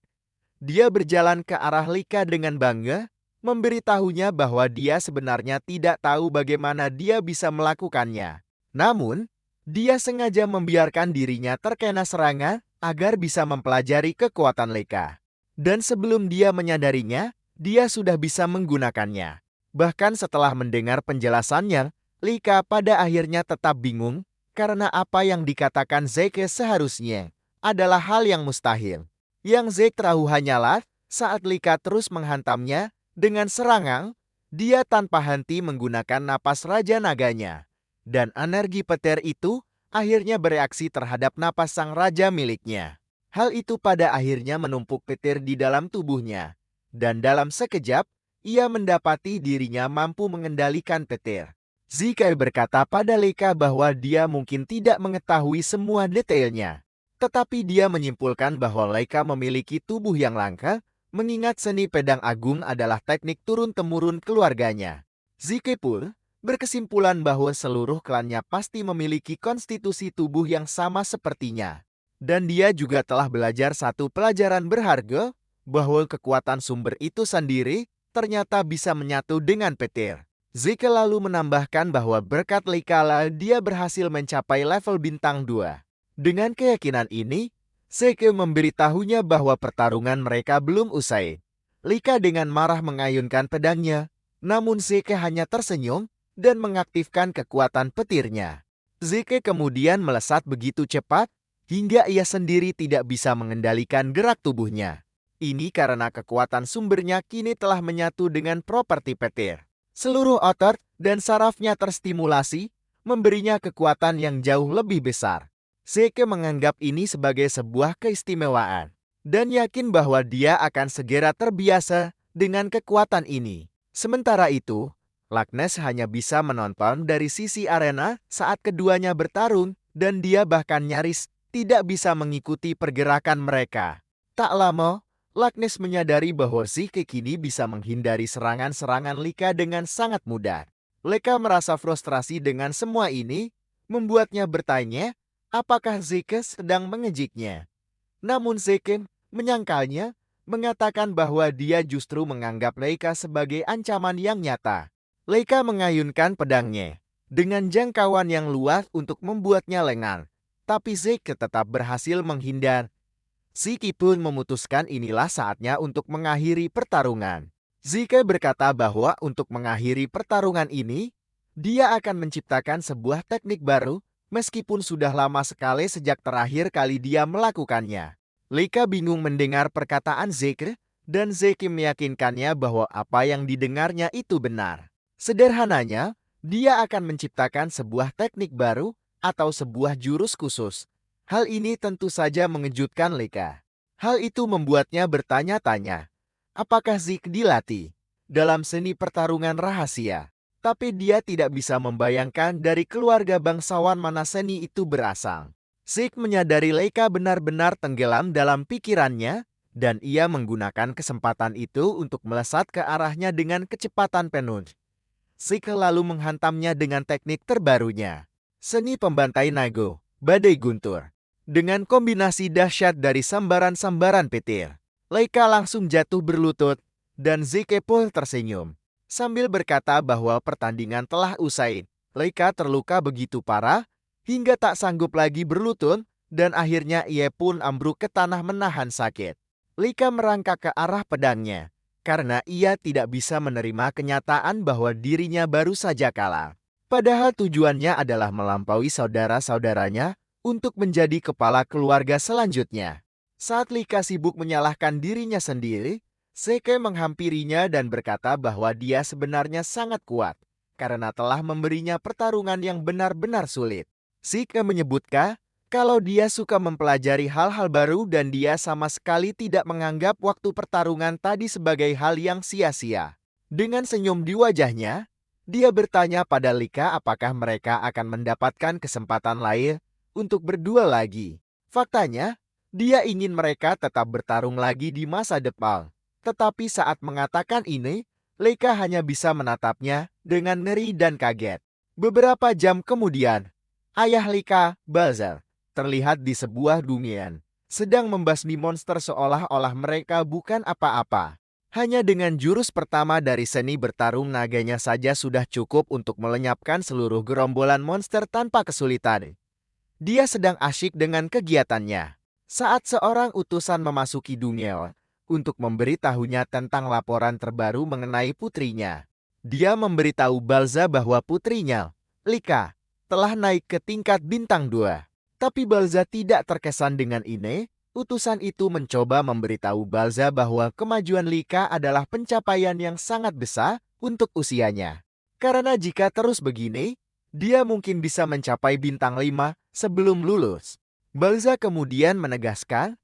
Dia berjalan ke arah Lika dengan bangga, memberitahunya bahwa dia sebenarnya tidak tahu bagaimana dia bisa melakukannya. Namun, dia sengaja membiarkan dirinya terkena serangan agar bisa mempelajari kekuatan Lika. Dan sebelum dia menyadarinya, dia sudah bisa menggunakannya. Bahkan setelah mendengar penjelasannya, Lika pada akhirnya tetap bingung karena apa yang dikatakan Zeke seharusnya adalah hal yang mustahil. Yang Zeke tahu hanyalah saat Lika terus menghantamnya dengan serangan, dia tanpa henti menggunakan napas Raja Naganya. Dan energi petir itu akhirnya bereaksi terhadap napas sang raja miliknya. Hal itu pada akhirnya menumpuk petir di dalam tubuhnya. Dan dalam sekejap, ia mendapati dirinya mampu mengendalikan petir. Zeke berkata pada Lika bahwa dia mungkin tidak mengetahui semua detailnya. Tetapi dia menyimpulkan bahwa Lika memiliki tubuh yang langka, mengingat seni pedang agung adalah teknik turun-temurun keluarganya. Zeke pun berkesimpulan bahwa seluruh klannya pasti memiliki konstitusi tubuh yang sama sepertinya. Dan dia juga telah belajar satu pelajaran berharga, bahwa kekuatan sumber itu sendiri ternyata bisa menyatu dengan petir. Zeke lalu menambahkan bahwa berkat Lika dia berhasil mencapai level bintang 2. Dengan keyakinan ini, Zeke memberitahunya bahwa pertarungan mereka belum usai. Lika dengan marah mengayunkan pedangnya, namun Zeke hanya tersenyum dan mengaktifkan kekuatan petirnya. Zeke kemudian melesat begitu cepat, hingga ia sendiri tidak bisa mengendalikan gerak tubuhnya. Ini karena kekuatan sumbernya kini telah menyatu dengan properti petir. Seluruh otot dan sarafnya terstimulasi, memberinya kekuatan yang jauh lebih besar. Zeke menganggap ini sebagai sebuah keistimewaan dan yakin bahwa dia akan segera terbiasa dengan kekuatan ini. Sementara itu, Loch hanya bisa menonton dari sisi arena saat keduanya bertarung dan dia bahkan nyaris tidak bisa mengikuti pergerakan mereka. Tak lama, Loch menyadari bahwa Zeke kini bisa menghindari serangan-serangan Lika dengan sangat mudah. Lika merasa frustrasi dengan semua ini, membuatnya bertanya, apakah Zeke sedang mengejeknya? Namun Zeke menyangkalnya, mengatakan bahwa dia justru menganggap Lika sebagai ancaman yang nyata. Lika mengayunkan pedangnya dengan jangkauan yang luas untuk membuatnya lengah, tapi Zeke tetap berhasil menghindar. Zeke pun memutuskan inilah saatnya untuk mengakhiri pertarungan. Zeke berkata bahwa untuk mengakhiri pertarungan ini, dia akan menciptakan sebuah teknik baru meskipun sudah lama sekali sejak terakhir kali dia melakukannya. Lika bingung mendengar perkataan Zeke, dan Zeke meyakinkannya bahwa apa yang didengarnya itu benar. Sederhananya, dia akan menciptakan sebuah teknik baru atau sebuah jurus khusus. Hal ini tentu saja mengejutkan Lika. Hal itu membuatnya bertanya-tanya, apakah Zeke dilatih dalam seni pertarungan rahasia? Tapi dia tidak bisa membayangkan dari keluarga bangsawan mana seni itu berasal. Zeke menyadari Lika benar-benar tenggelam dalam pikirannya, dan ia menggunakan kesempatan itu untuk melesat ke arahnya dengan kecepatan penuh. Zeke lalu menghantamnya dengan teknik terbarunya, seni pembantai nago, badai guntur. Dengan kombinasi dahsyat dari sambaran-sambaran petir, Lika langsung jatuh berlutut, dan Zeke pun tersenyum. Sambil berkata bahwa pertandingan telah usai, Lika terluka begitu parah hingga tak sanggup lagi berlutut dan akhirnya ia pun ambruk ke tanah menahan sakit. Lika merangkak ke arah pedangnya karena ia tidak bisa menerima kenyataan bahwa dirinya baru saja kalah. Padahal tujuannya adalah melampaui saudara-saudaranya untuk menjadi kepala keluarga selanjutnya. Saat Lika sibuk menyalahkan dirinya sendiri, Zeke menghampirinya dan berkata bahwa dia sebenarnya sangat kuat karena telah memberinya pertarungan yang benar-benar sulit. Zeke menyebutkan kalau dia suka mempelajari hal-hal baru dan dia sama sekali tidak menganggap waktu pertarungan tadi sebagai hal yang sia-sia. Dengan senyum di wajahnya, dia bertanya pada Lika apakah mereka akan mendapatkan kesempatan lain untuk berdua lagi. Faktanya, dia ingin mereka tetap bertarung lagi di masa depan. Tetapi saat mengatakan ini, Lika hanya bisa menatapnya dengan ngeri dan kaget. Beberapa jam kemudian, ayah Lika, Balzar, terlihat di sebuah dungeon. sedang membasmi monster seolah-olah mereka bukan apa-apa. Hanya dengan jurus pertama dari seni bertarung naganya saja sudah cukup untuk melenyapkan seluruh gerombolan monster tanpa kesulitan. Dia sedang asyik dengan kegiatannya saat seorang utusan memasuki Dungel untuk memberitahunya tentang laporan terbaru mengenai putrinya. Dia memberitahu Balza bahwa putrinya, Lika, telah naik ke tingkat bintang 2. Tapi Balza tidak terkesan dengan ini. Utusan itu mencoba memberitahu Balza bahwa kemajuan Lika adalah pencapaian yang sangat besar untuk usianya. Karena jika terus begini, dia mungkin bisa mencapai bintang 5 sebelum lulus. Balza kemudian menegaskan,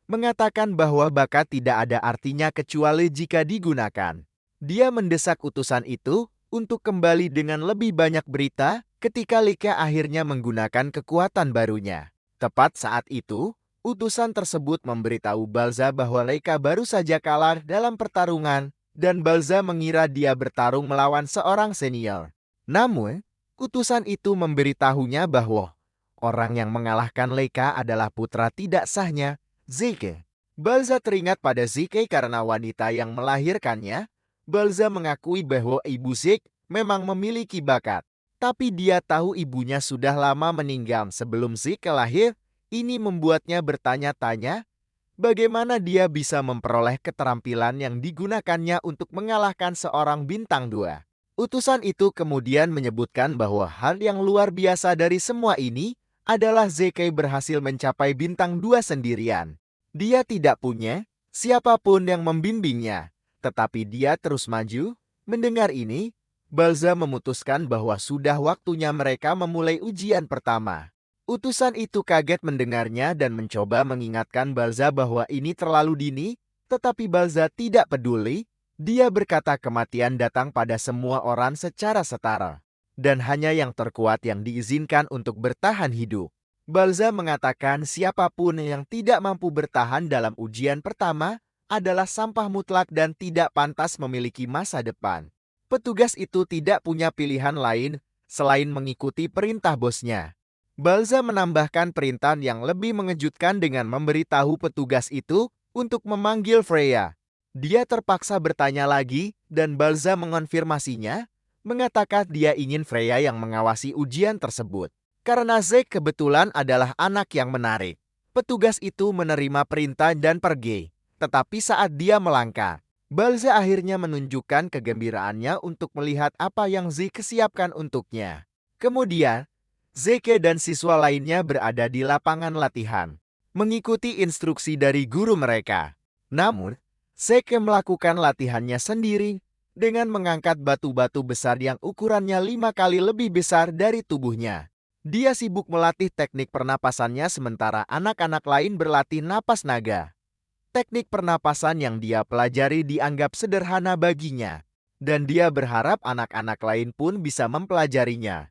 mengatakan bahwa bakat tidak ada artinya kecuali jika digunakan. Dia mendesak utusan itu untuk kembali dengan lebih banyak berita ketika Lika akhirnya menggunakan kekuatan barunya. Tepat saat itu, utusan tersebut memberitahu Balza bahwa Lika baru saja kalah dalam pertarungan dan Balza mengira dia bertarung melawan seorang senior. Namun, utusan itu memberitahunya bahwa orang yang mengalahkan Lika adalah putra tidak sahnya, Zeke. Balza teringat pada Zeke karena wanita yang melahirkannya. Balza mengakui bahwa ibu Zeke memang memiliki bakat. Tapi dia tahu ibunya sudah lama meninggal sebelum Zeke lahir. Ini membuatnya bertanya-tanya, bagaimana dia bisa memperoleh keterampilan yang digunakannya untuk mengalahkan seorang bintang 2. Utusan itu kemudian menyebutkan bahwa hal yang luar biasa dari semua ini adalah Zeke berhasil mencapai bintang 2 sendirian. Dia tidak punya siapapun yang membimbingnya, tetapi dia terus maju. Mendengar ini, Balza memutuskan bahwa sudah waktunya mereka memulai ujian pertama. Utusan itu kaget mendengarnya dan mencoba mengingatkan Balza bahwa ini terlalu dini, tetapi Balza tidak peduli. Dia berkata kematian datang pada semua orang secara setara, dan hanya yang terkuat yang diizinkan untuk bertahan hidup. Balza mengatakan siapapun yang tidak mampu bertahan dalam ujian pertama adalah sampah mutlak dan tidak pantas memiliki masa depan. Petugas itu tidak punya pilihan lain selain mengikuti perintah bosnya. Balza menambahkan perintah yang lebih mengejutkan dengan memberitahu petugas itu untuk memanggil Freya. Dia terpaksa bertanya lagi dan Balza mengonfirmasinya, mengatakan dia ingin Freya yang mengawasi ujian tersebut. Karena Zeke kebetulan adalah anak yang menarik. Petugas itu menerima perintah dan pergi. Tetapi saat dia melangkah, Balza akhirnya menunjukkan kegembiraannya untuk melihat apa yang Zeke siapkan untuknya. Kemudian, Zeke dan siswa lainnya berada di lapangan latihan, mengikuti instruksi dari guru mereka. Namun, Zeke melakukan latihannya sendiri dengan mengangkat batu-batu besar yang ukurannya 5 kali lebih besar dari tubuhnya. Dia sibuk melatih teknik pernapasannya sementara anak-anak lain berlatih napas naga. Teknik pernapasan yang dia pelajari dianggap sederhana baginya, dan dia berharap anak-anak lain pun bisa mempelajarinya.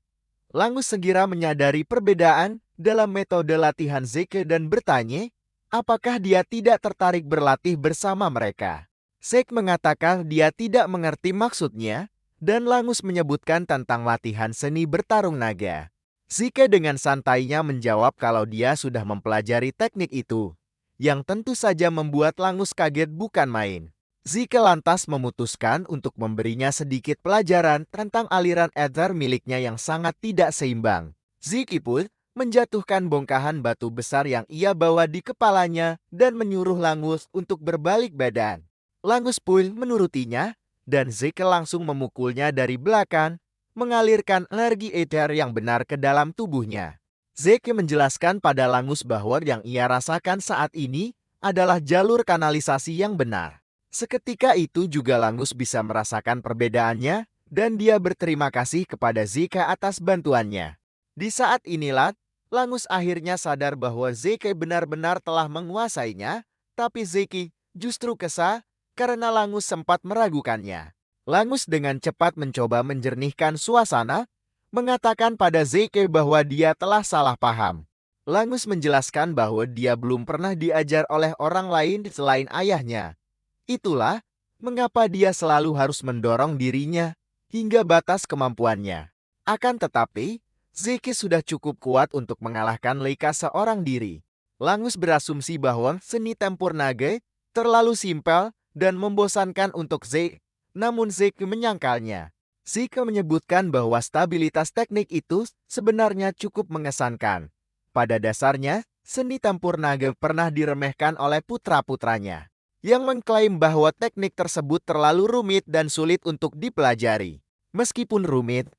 Langus segera menyadari perbedaan dalam metode latihan Zeke dan bertanya, apakah dia tidak tertarik berlatih bersama mereka. Zeke mengatakan dia tidak mengerti maksudnya, dan Langus menyebutkan tentang latihan seni bertarung naga. Zeke dengan santainya menjawab kalau dia sudah mempelajari teknik itu, yang tentu saja membuat Langus kaget bukan main. Zeke lantas memutuskan untuk memberinya sedikit pelajaran tentang aliran ether miliknya yang sangat tidak seimbang. Zeke pun menjatuhkan bongkahan batu besar yang ia bawa di kepalanya dan menyuruh Langus untuk berbalik badan. Langus pun menurutinya dan Zeke langsung memukulnya dari belakang, mengalirkan energi ether yang benar ke dalam tubuhnya. Zeke menjelaskan pada Langus bahwa yang ia rasakan saat ini adalah jalur kanalisasi yang benar. Seketika itu juga Langus bisa merasakan perbedaannya dan dia berterima kasih kepada Zeke atas bantuannya. Di saat inilah, Langus akhirnya sadar bahwa Zeke benar-benar telah menguasainya, tapi Zeke justru kesal karena Langus sempat meragukannya. Langus dengan cepat mencoba menjernihkan suasana, mengatakan pada Zeke bahwa dia telah salah paham. Langus menjelaskan bahwa dia belum pernah diajar oleh orang lain selain ayahnya. Itulah mengapa dia selalu harus mendorong dirinya hingga batas kemampuannya. Akan tetapi, Zeke sudah cukup kuat untuk mengalahkan Lika seorang diri. Langus berasumsi bahwa seni tempur naga terlalu simpel dan membosankan untuk Zeke, namun Zeke menyangkalnya. Zeke menyebutkan bahwa stabilitas teknik itu sebenarnya cukup mengesankan. Pada dasarnya, seni tempur naga pernah diremehkan oleh putra-putranya, yang mengklaim bahwa teknik tersebut terlalu rumit dan sulit untuk dipelajari. Meskipun rumit,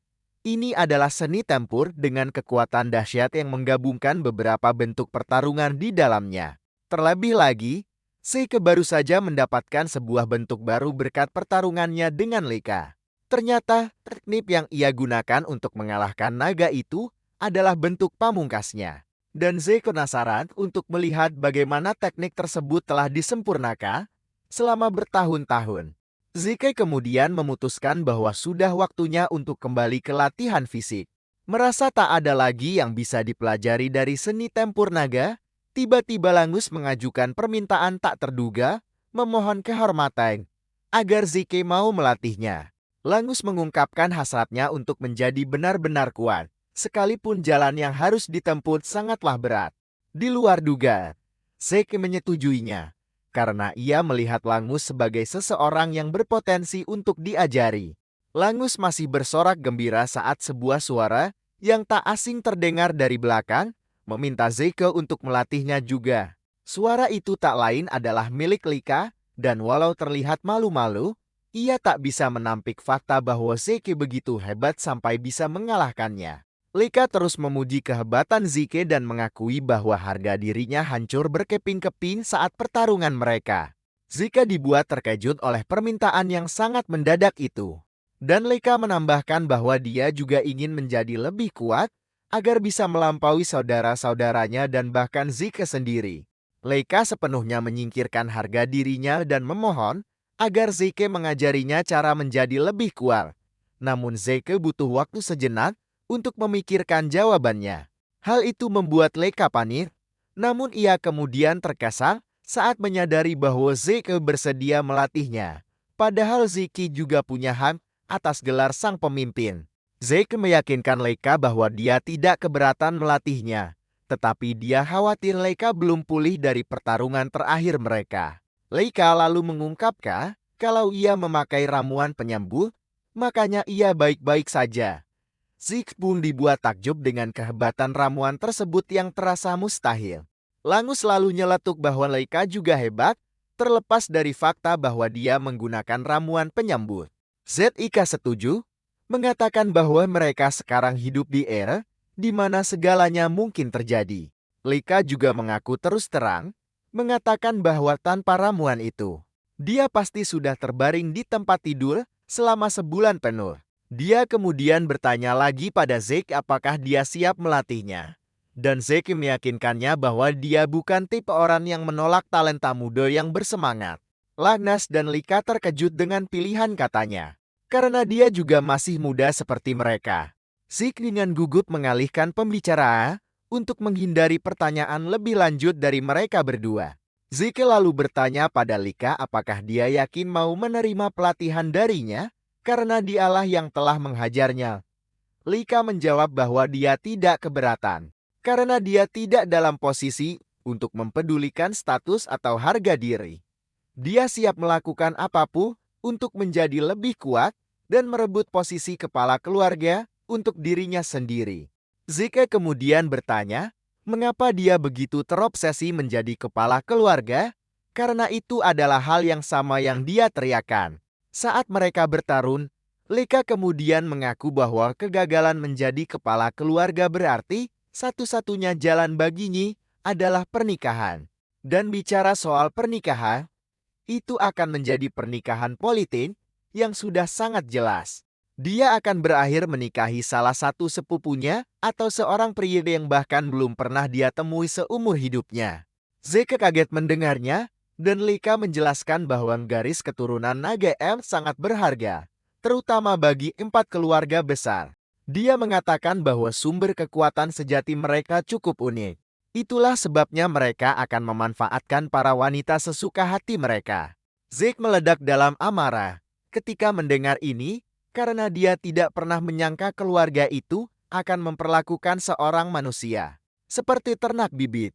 ini adalah seni tempur dengan kekuatan dahsyat yang menggabungkan beberapa bentuk pertarungan di dalamnya. Terlebih lagi, Seike baru saja mendapatkan sebuah bentuk baru berkat pertarungannya dengan Leka. Ternyata, teknik yang ia gunakan untuk mengalahkan naga itu adalah bentuk pamungkasnya. Dan Zeke penasaran untuk melihat bagaimana teknik tersebut telah disempurnakan selama bertahun-tahun. Zeke kemudian memutuskan bahwa sudah waktunya untuk kembali ke latihan fisik. Merasa tak ada lagi yang bisa dipelajari dari seni tempur naga, tiba-tiba Langus mengajukan permintaan tak terduga, memohon kehormatan agar Zeke mau melatihnya. Langus mengungkapkan hasratnya untuk menjadi benar-benar kuat, sekalipun jalan yang harus ditempuh sangatlah berat. Di luar dugaan, Zeke menyetujuinya, karena ia melihat Langus sebagai seseorang yang berpotensi untuk diajari. Langus masih bersorak gembira saat sebuah suara yang tak asing terdengar dari belakang, meminta Zeke untuk melatihnya juga. Suara itu tak lain adalah milik Lika, dan walau terlihat malu-malu, ia tak bisa menampik fakta bahwa Zeke begitu hebat sampai bisa mengalahkannya. Lika terus memuji kehebatan Zeke dan mengakui bahwa harga dirinya hancur berkeping-keping saat pertarungan mereka. Zeke dibuat terkejut oleh permintaan yang sangat mendadak itu. Dan Lika menambahkan bahwa dia juga ingin menjadi lebih kuat, agar bisa melampaui saudara-saudaranya dan bahkan Zeke sendiri. Leka sepenuhnya menyingkirkan harga dirinya dan memohon agar Zeke mengajarinya cara menjadi lebih kuat. Namun Zeke butuh waktu sejenak untuk memikirkan jawabannya. Hal itu membuat Leka panik, namun ia kemudian terkesan saat menyadari bahwa Zeke bersedia melatihnya. Padahal Zeke juga punya hak atas gelar sang pemimpin. Zeke meyakinkan Leka bahwa dia tidak keberatan melatihnya, tetapi dia khawatir Leka belum pulih dari pertarungan terakhir mereka. Leka lalu mengungkapkan kalau ia memakai ramuan penyembuh, makanya ia baik-baik saja. Zeke pun dibuat takjub dengan kehebatan ramuan tersebut yang terasa mustahil. Langus selalu nyeletuk bahwa Leka juga hebat, terlepas dari fakta bahwa dia menggunakan ramuan penyembuh. Zika setuju, mengatakan bahwa mereka sekarang hidup di era di mana segalanya mungkin terjadi. Lika juga mengaku terus terang, mengatakan bahwa tanpa ramuan itu, dia pasti sudah terbaring di tempat tidur selama sebulan penuh. Dia kemudian bertanya lagi pada Zeke apakah dia siap melatihnya. Dan Zeke meyakinkannya bahwa dia bukan tipe orang yang menolak talenta muda yang bersemangat. Langus dan Lika terkejut dengan pilihan katanya, karena dia juga masih muda seperti mereka. Zeke dengan gugup mengalihkan pembicaraan untuk menghindari pertanyaan lebih lanjut dari mereka berdua. Zeke lalu bertanya pada Lika apakah dia yakin mau menerima pelatihan darinya karena dialah yang telah menghajarnya. Lika menjawab bahwa dia tidak keberatan, karena dia tidak dalam posisi untuk mempedulikan status atau harga diri. Dia siap melakukan apapun untuk menjadi lebih kuat dan merebut posisi kepala keluarga untuk dirinya sendiri. Zeke kemudian bertanya, mengapa dia begitu terobsesi menjadi kepala keluarga? Karena itu adalah hal yang sama yang dia teriakan. Saat mereka bertarung, Lika kemudian mengaku bahwa kegagalan menjadi kepala keluarga berarti satu-satunya jalan baginya adalah pernikahan. Dan bicara soal pernikahan, itu akan menjadi pernikahan politik yang sudah sangat jelas. Dia akan berakhir menikahi salah satu sepupunya atau seorang pria yang bahkan belum pernah dia temui seumur hidupnya. Zeke kaget mendengarnya, dan Lika menjelaskan bahwa garis keturunan Naga M sangat berharga, terutama bagi 4 keluarga besar. Dia mengatakan bahwa sumber kekuatan sejati mereka cukup unik. Itulah sebabnya mereka akan memanfaatkan para wanita sesuka hati mereka. Zeke meledak dalam amarah ketika mendengar ini, karena dia tidak pernah menyangka keluarga itu akan memperlakukan seorang manusia seperti ternak bibit.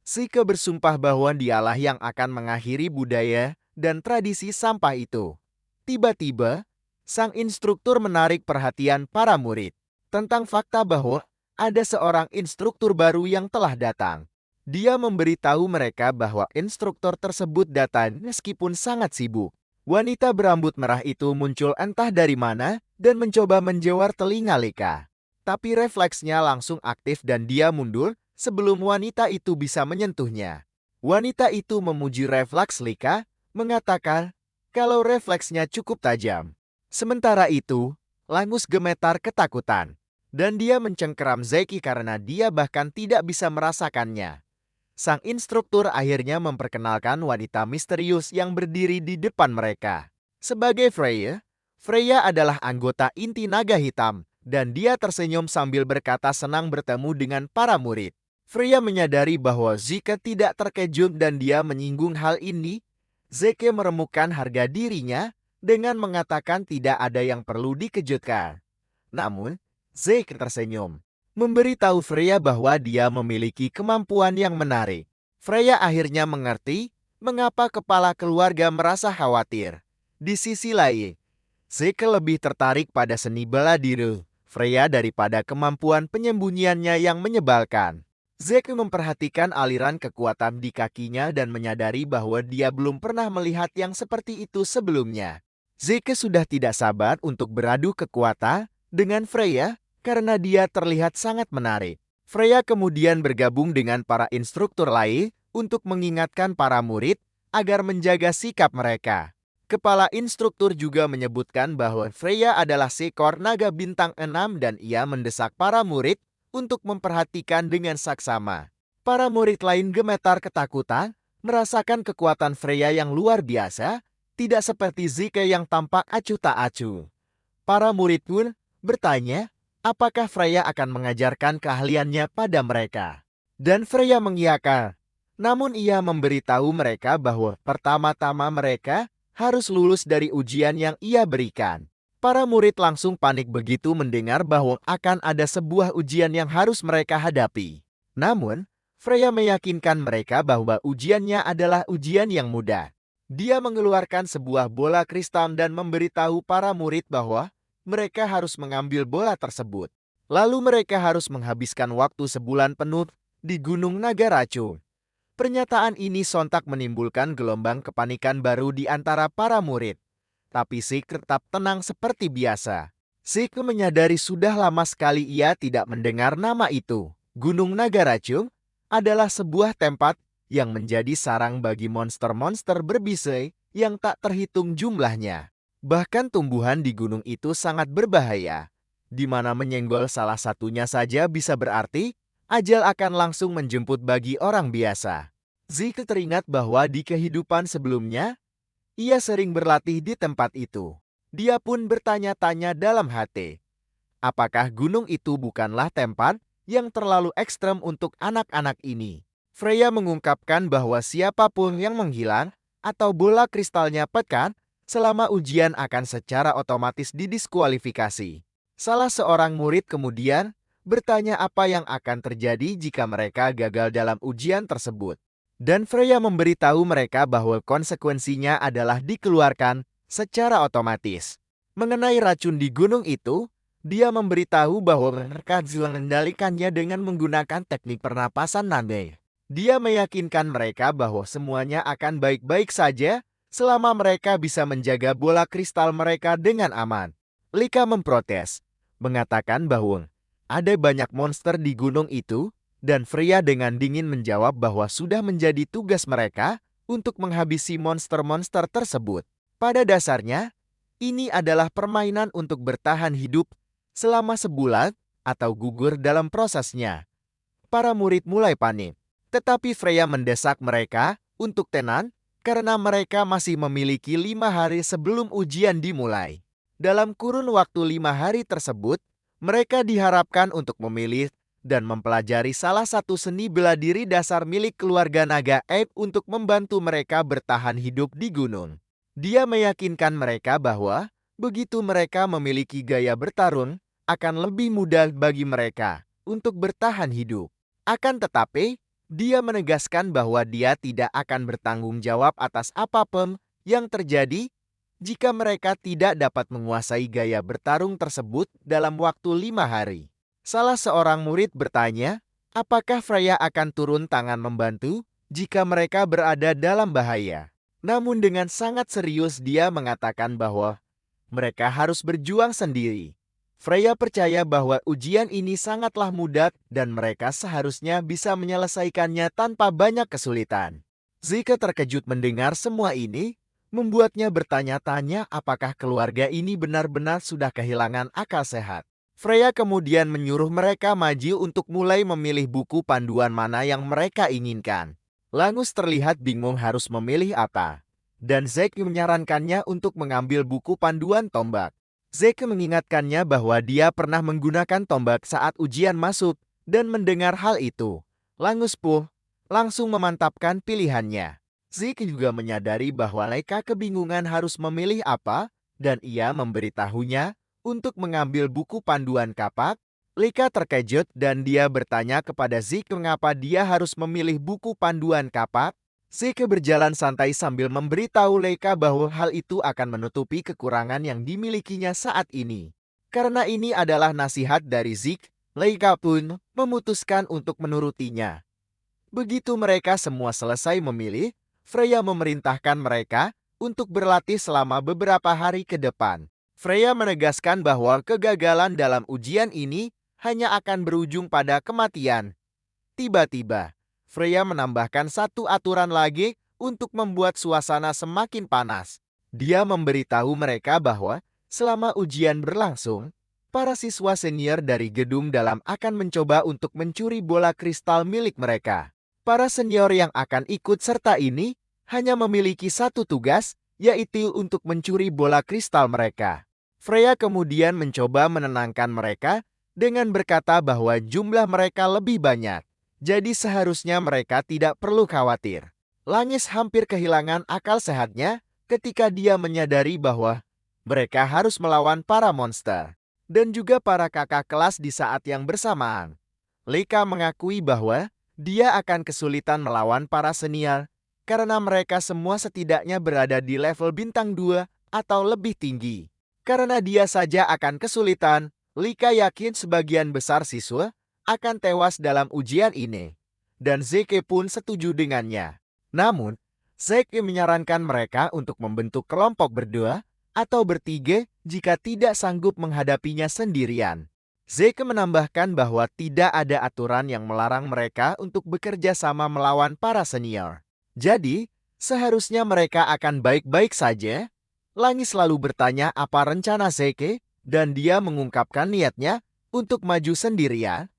Zeke bersumpah bahwa dialah yang akan mengakhiri budaya dan tradisi sampah itu. Tiba-tiba, sang instruktur menarik perhatian para murid tentang fakta bahwa ada seorang instruktur baru yang telah datang. Dia memberitahu mereka bahwa instruktur tersebut datang meskipun sangat sibuk. Wanita berambut merah itu muncul entah dari mana dan mencoba menjawar telinga Leka. Tapi refleksnya langsung aktif dan dia mundur sebelum wanita itu bisa menyentuhnya. Wanita itu memuji refleks Leka, mengatakan kalau refleksnya cukup tajam. Sementara itu, Langus gemetar ketakutan, dan dia mencengkeram Zeke karena dia bahkan tidak bisa merasakannya. Sang instruktur akhirnya memperkenalkan wanita misterius yang berdiri di depan mereka. Sebagai Freya, Freya adalah anggota inti naga hitam, dan dia tersenyum sambil berkata senang bertemu dengan para murid. Freya menyadari bahwa Zeke tidak terkejut dan dia menyinggung hal ini. Zeke meremukkan harga dirinya dengan mengatakan tidak ada yang perlu dikejutkan. Namun, Zeke tersenyum, memberitahu Freya bahwa dia memiliki kemampuan yang menarik. Freya akhirnya mengerti mengapa kepala keluarga merasa khawatir. Di sisi lain, Zeke lebih tertarik pada seni bela diri Freya daripada kemampuan penyembunyiannya yang menyebalkan. Zeke memperhatikan aliran kekuatan di kakinya dan menyadari bahwa dia belum pernah melihat yang seperti itu sebelumnya. Zeke sudah tidak sabar untuk beradu kekuatan dengan Freya karena dia terlihat sangat menarik. Freya kemudian bergabung dengan para instruktur lain untuk mengingatkan para murid agar menjaga sikap mereka. Kepala instruktur juga menyebutkan bahwa Freya adalah seekor naga bintang 6 dan ia mendesak para murid untuk memperhatikan dengan saksama. Para murid lain gemetar ketakutan, merasakan kekuatan Freya yang luar biasa, tidak seperti Zeke yang tampak acuh tak acuh. Para murid pun bertanya, apakah Freya akan mengajarkan keahliannya pada mereka. Dan Freya mengiyakan. Namun ia memberitahu mereka bahwa pertama-tama mereka harus lulus dari ujian yang ia berikan. Para murid langsung panik begitu mendengar bahwa akan ada sebuah ujian yang harus mereka hadapi. Namun, Freya meyakinkan mereka bahwa ujiannya adalah ujian yang mudah. Dia mengeluarkan sebuah bola kristal dan memberitahu para murid bahwa mereka harus mengambil bola tersebut. Lalu mereka harus menghabiskan waktu sebulan penuh di Gunung Naga Racun. Pernyataan ini sontak menimbulkan gelombang kepanikan baru di antara para murid. Tapi Zeke tetap tenang seperti biasa. Zeke menyadari sudah lama sekali ia tidak mendengar nama itu. Gunung Naga Racun adalah sebuah tempat yang menjadi sarang bagi monster-monster berbisai yang tak terhitung jumlahnya. Bahkan tumbuhan di gunung itu sangat berbahaya, di mana menyenggol salah satunya saja bisa berarti ajal akan langsung menjemput bagi orang biasa. Zeke teringat bahwa di kehidupan sebelumnya, ia sering berlatih di tempat itu. Dia pun bertanya-tanya dalam hati, apakah gunung itu bukanlah tempat yang terlalu ekstrem untuk anak-anak ini? Freya mengungkapkan bahwa siapapun yang menghilang atau bola kristalnya pecah selama ujian akan secara otomatis didiskualifikasi. Salah seorang murid kemudian bertanya apa yang akan terjadi jika mereka gagal dalam ujian tersebut. Dan Freya memberitahu mereka bahwa konsekuensinya adalah dikeluarkan secara otomatis. Mengenai racun di gunung itu, dia memberitahu bahwa mereka mengendalikannya dengan menggunakan teknik pernapasan Nande. Dia meyakinkan mereka bahwa semuanya akan baik-baik saja selama mereka bisa menjaga bola kristal mereka dengan aman. Leka memprotes, mengatakan bahwa ada banyak monster di gunung itu, dan Freya dengan dingin menjawab bahwa sudah menjadi tugas mereka untuk menghabisi monster-monster tersebut. Pada dasarnya, ini adalah permainan untuk bertahan hidup selama sebulan atau gugur dalam prosesnya. Para murid mulai panik, tetapi Freya mendesak mereka untuk tenang karena mereka masih memiliki 5 hari sebelum ujian dimulai. Dalam kurun waktu 5 hari tersebut, mereka diharapkan untuk memilih dan mempelajari salah satu seni bela diri dasar milik keluarga naga Ape untuk membantu mereka bertahan hidup di gunung. Dia meyakinkan mereka bahwa begitu mereka memiliki gaya bertarung, akan lebih mudah bagi mereka untuk bertahan hidup. Akan tetapi, Dia menegaskan bahwa dia tidak akan bertanggung jawab atas apapun yang terjadi jika mereka tidak dapat menguasai gaya bertarung tersebut dalam waktu 5 hari. Salah seorang murid bertanya, apakah Freya akan turun tangan membantu jika mereka berada dalam bahaya? Namun dengan sangat serius dia mengatakan bahwa mereka harus berjuang sendiri. Freya percaya bahwa ujian ini sangatlah mudah dan mereka seharusnya bisa menyelesaikannya tanpa banyak kesulitan. Zeke terkejut mendengar semua ini, membuatnya bertanya-tanya apakah keluarga ini benar-benar sudah kehilangan akal sehat. Freya kemudian menyuruh mereka maju untuk mulai memilih buku panduan mana yang mereka inginkan. Langus terlihat bingung harus memilih apa, dan Zeke menyarankannya untuk mengambil buku panduan tombak. Zeke mengingatkannya bahwa dia pernah menggunakan tombak saat ujian masuk, dan mendengar hal itu, Langus pun langsung memantapkan pilihannya. Zeke juga menyadari bahwa Leika kebingungan harus memilih apa, dan ia memberitahunya untuk mengambil buku panduan kapak. Leika terkejut dan dia bertanya kepada Zeke mengapa dia harus memilih buku panduan kapak. Zeke berjalan santai sambil memberitahu Leika bahwa hal itu akan menutupi kekurangan yang dimilikinya saat ini. Karena ini adalah nasihat dari Zeke, Leika pun memutuskan untuk menurutinya. Begitu mereka semua selesai memilih, Freya memerintahkan mereka untuk berlatih selama beberapa hari ke depan. Freya menegaskan bahwa kegagalan dalam ujian ini hanya akan berujung pada kematian. Tiba-tiba, Freya menambahkan satu aturan lagi untuk membuat suasana semakin panas. Dia memberitahu mereka bahwa selama ujian berlangsung, para siswa senior dari gedung dalam akan mencoba untuk mencuri bola kristal milik mereka. Para senior yang akan ikut serta ini hanya memiliki satu tugas, yaitu untuk mencuri bola kristal mereka. Freya kemudian mencoba menenangkan mereka dengan berkata bahwa jumlah mereka lebih banyak. Jadi seharusnya mereka tidak perlu khawatir. Langis hampir kehilangan akal sehatnya ketika dia menyadari bahwa mereka harus melawan para monster dan juga para kakak kelas di saat yang bersamaan. Leika mengakui bahwa dia akan kesulitan melawan para senior karena mereka semua setidaknya berada di level bintang 2 atau lebih tinggi. Karena dia saja akan kesulitan, Leika yakin sebagian besar siswa akan tewas dalam ujian ini. Dan Zeke pun setuju dengannya. Namun, Zeke menyarankan mereka untuk membentuk kelompok berdua atau bertiga jika tidak sanggup menghadapinya sendirian. Zeke menambahkan bahwa tidak ada aturan yang melarang mereka untuk bekerja sama melawan para senior. Jadi, seharusnya mereka akan baik-baik saja. Langis selalu bertanya apa rencana Zeke, dan dia mengungkapkan niatnya untuk maju sendirian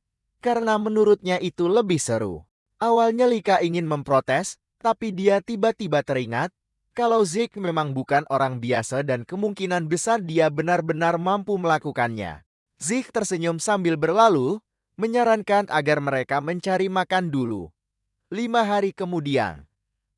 karena menurutnya itu lebih seru. Awalnya Leika ingin memprotes, tapi dia tiba-tiba teringat kalau Zeke memang bukan orang biasa dan kemungkinan besar dia benar-benar mampu melakukannya. Zeke tersenyum sambil berlalu, menyarankan agar mereka mencari makan dulu. 5 hari kemudian,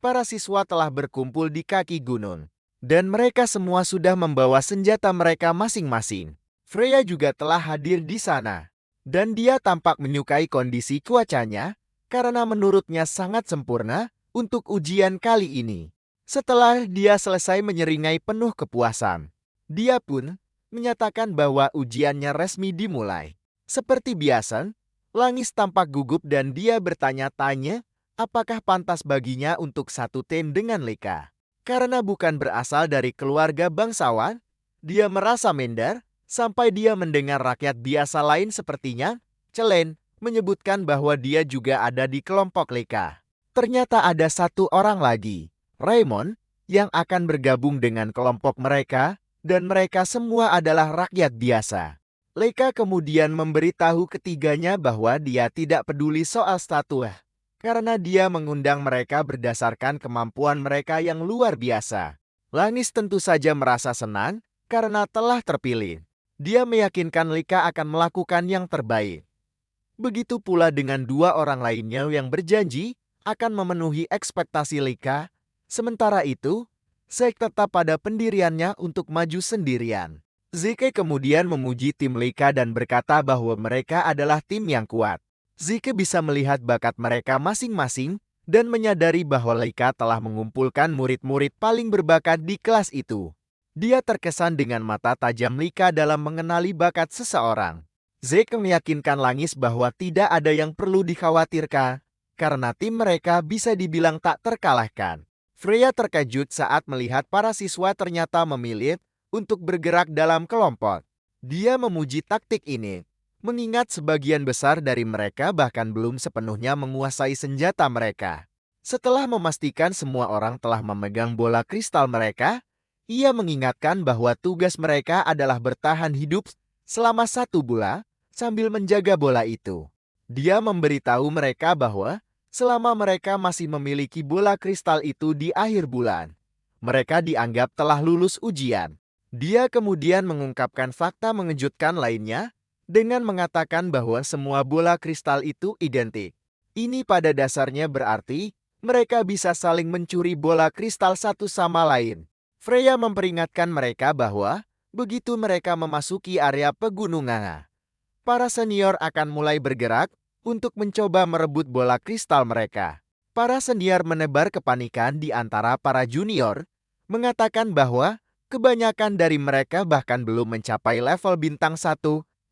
para siswa telah berkumpul di kaki gunung, dan mereka semua sudah membawa senjata mereka masing-masing. Freya juga telah hadir di sana. Dan dia tampak menyukai kondisi cuacanya karena menurutnya sangat sempurna untuk ujian kali ini. Setelah dia selesai menyeringai penuh kepuasan, dia pun menyatakan bahwa ujiannya resmi dimulai. Seperti biasa, Langis tampak gugup dan dia bertanya-tanya apakah pantas baginya untuk satu tim dengan Leika. Karena bukan berasal dari keluarga bangsawan, dia merasa minder sampai dia mendengar rakyat biasa lain sepertinya, Celen, menyebutkan bahwa dia juga ada di kelompok Leika. Ternyata ada satu orang lagi, Raymond, yang akan bergabung dengan kelompok mereka, dan mereka semua adalah rakyat biasa. Leika kemudian memberitahu ketiganya bahwa dia tidak peduli soal status, karena dia mengundang mereka berdasarkan kemampuan mereka yang luar biasa. Langis tentu saja merasa senang karena telah terpilih. Dia meyakinkan Leika akan melakukan yang terbaik. Begitu pula dengan dua orang lainnya yang berjanji akan memenuhi ekspektasi Leika. Sementara itu, Zeke tetap pada pendiriannya untuk maju sendirian. Zeke kemudian memuji tim Leika dan berkata bahwa mereka adalah tim yang kuat. Zeke bisa melihat bakat mereka masing-masing dan menyadari bahwa Lika telah mengumpulkan murid-murid paling berbakat di kelas itu. Dia terkesan dengan mata tajam Lika dalam mengenali bakat seseorang. Zeke meyakinkan Langis bahwa tidak ada yang perlu dikhawatirkan, karena tim mereka bisa dibilang tak terkalahkan. Freya terkejut saat melihat para siswa ternyata memilih untuk bergerak dalam kelompok. Dia memuji taktik ini, mengingat sebagian besar dari mereka bahkan belum sepenuhnya menguasai senjata mereka. Setelah memastikan semua orang telah memegang bola kristal mereka, ia mengingatkan bahwa tugas mereka adalah bertahan hidup selama 1 bulan sambil menjaga bola itu. Dia memberitahu mereka bahwa selama mereka masih memiliki bola kristal itu di akhir bulan, mereka dianggap telah lulus ujian. Dia kemudian mengungkapkan fakta mengejutkan lainnya dengan mengatakan bahwa semua bola kristal itu identik. Ini pada dasarnya berarti mereka bisa saling mencuri bola kristal satu sama lain. Freya memperingatkan mereka bahwa begitu mereka memasuki area pegunungan, para senior akan mulai bergerak untuk mencoba merebut bola kristal mereka. Para senior menebar kepanikan di antara para junior, mengatakan bahwa kebanyakan dari mereka bahkan belum mencapai level bintang 1,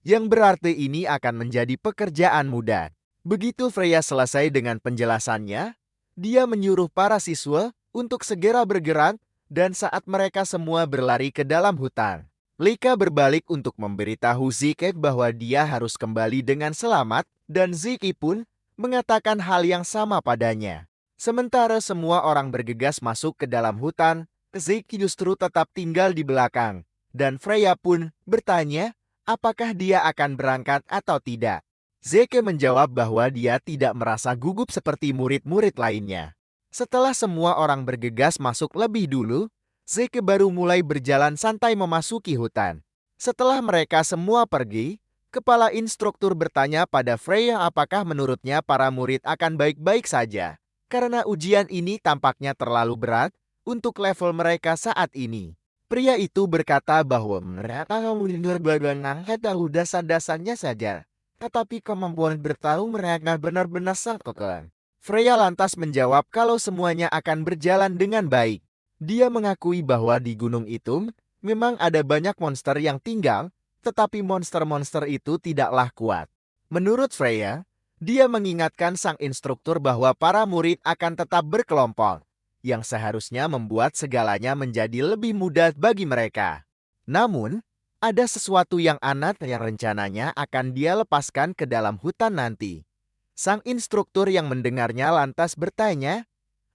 yang berarti ini akan menjadi pekerjaan mudah. Begitu Freya selesai dengan penjelasannya, dia menyuruh para siswa untuk segera bergerak dan saat mereka semua berlari ke dalam hutan, Lika berbalik untuk memberitahu Zeke bahwa dia harus kembali dengan selamat dan Zeke pun mengatakan hal yang sama padanya. Sementara semua orang bergegas masuk ke dalam hutan, Zeke justru tetap tinggal di belakang dan Freya pun bertanya apakah dia akan berangkat atau tidak. Zeke menjawab bahwa dia tidak merasa gugup seperti murid-murid lainnya. Setelah semua orang bergegas masuk lebih dulu, Zeke baru mulai berjalan santai memasuki hutan. Setelah mereka semua pergi, kepala instruktur bertanya pada Freya apakah menurutnya para murid akan baik-baik saja, karena ujian ini tampaknya terlalu berat untuk level mereka saat ini. Pria itu berkata bahwa mereka benar-benar tahu dasar-dasarnya saja, tetapi kemampuan bertarung mereka benar-benar sangat keren. Freya lantas menjawab kalau semuanya akan berjalan dengan baik. Dia mengakui bahwa di gunung itu memang ada banyak monster yang tinggal, tetapi monster-monster itu tidaklah kuat. Menurut Freya, dia mengingatkan sang instruktur bahwa para murid akan tetap berkelompok, yang seharusnya membuat segalanya menjadi lebih mudah bagi mereka. Namun, ada sesuatu yang aneh yang rencananya akan dia lepaskan ke dalam hutan nanti. Sang instruktur yang mendengarnya lantas bertanya,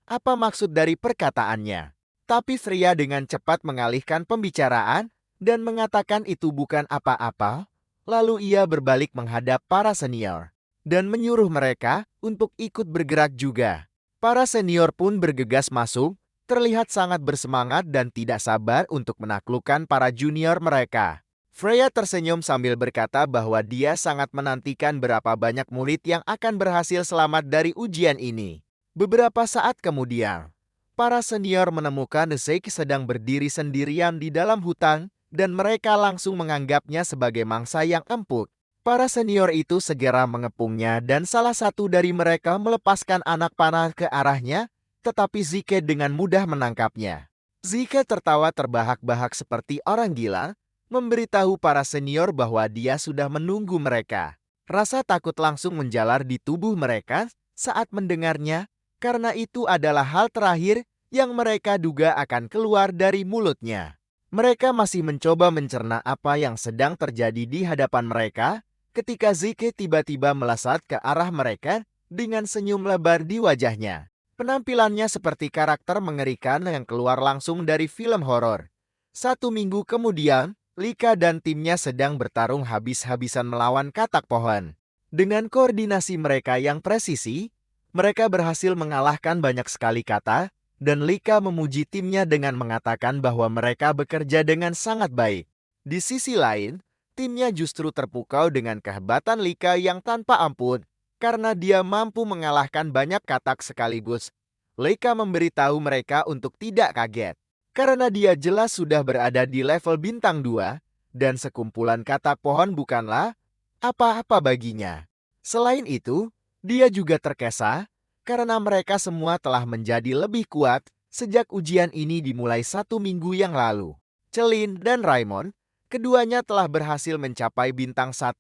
apa maksud dari perkataannya? Tapi Freya dengan cepat mengalihkan pembicaraan dan mengatakan itu bukan apa-apa. Lalu ia berbalik menghadap para senior dan menyuruh mereka untuk ikut bergerak juga. Para senior pun bergegas masuk, terlihat sangat bersemangat dan tidak sabar untuk menaklukkan para junior mereka. Freya tersenyum sambil berkata bahwa dia sangat menantikan berapa banyak murid yang akan berhasil selamat dari ujian ini. Beberapa saat kemudian, para senior menemukan Zeke sedang berdiri sendirian di dalam hutan dan mereka langsung menganggapnya sebagai mangsa yang empuk. Para senior itu segera mengepungnya dan salah satu dari mereka melepaskan anak panah ke arahnya, tetapi Zeke dengan mudah menangkapnya. Zeke tertawa terbahak-bahak seperti orang gila, memberitahu para senior bahwa dia sudah menunggu mereka. Rasa takut langsung menjalar di tubuh mereka saat mendengarnya, karena itu adalah hal terakhir yang mereka duga akan keluar dari mulutnya. Mereka masih mencoba mencerna apa yang sedang terjadi di hadapan mereka, ketika Zeke tiba-tiba melesat ke arah mereka dengan senyum lebar di wajahnya. Penampilannya seperti karakter mengerikan yang keluar langsung dari film horor. 1 minggu kemudian, Lika dan timnya sedang bertarung habis-habisan melawan katak pohon. Dengan koordinasi mereka yang presisi, mereka berhasil mengalahkan banyak sekali kata, dan Lika memuji timnya dengan mengatakan bahwa mereka bekerja dengan sangat baik. Di sisi lain, timnya justru terpukau dengan kehebatan Lika yang tanpa ampun, karena dia mampu mengalahkan banyak katak sekaligus. Lika memberitahu mereka untuk tidak kaget, karena dia jelas sudah berada di level bintang 2, dan sekumpulan katak pohon bukanlah apa-apa baginya. Selain itu, dia juga terkesa karena mereka semua telah menjadi lebih kuat sejak ujian ini dimulai 1 minggu yang lalu. Celine dan Raymond, keduanya telah berhasil mencapai bintang 1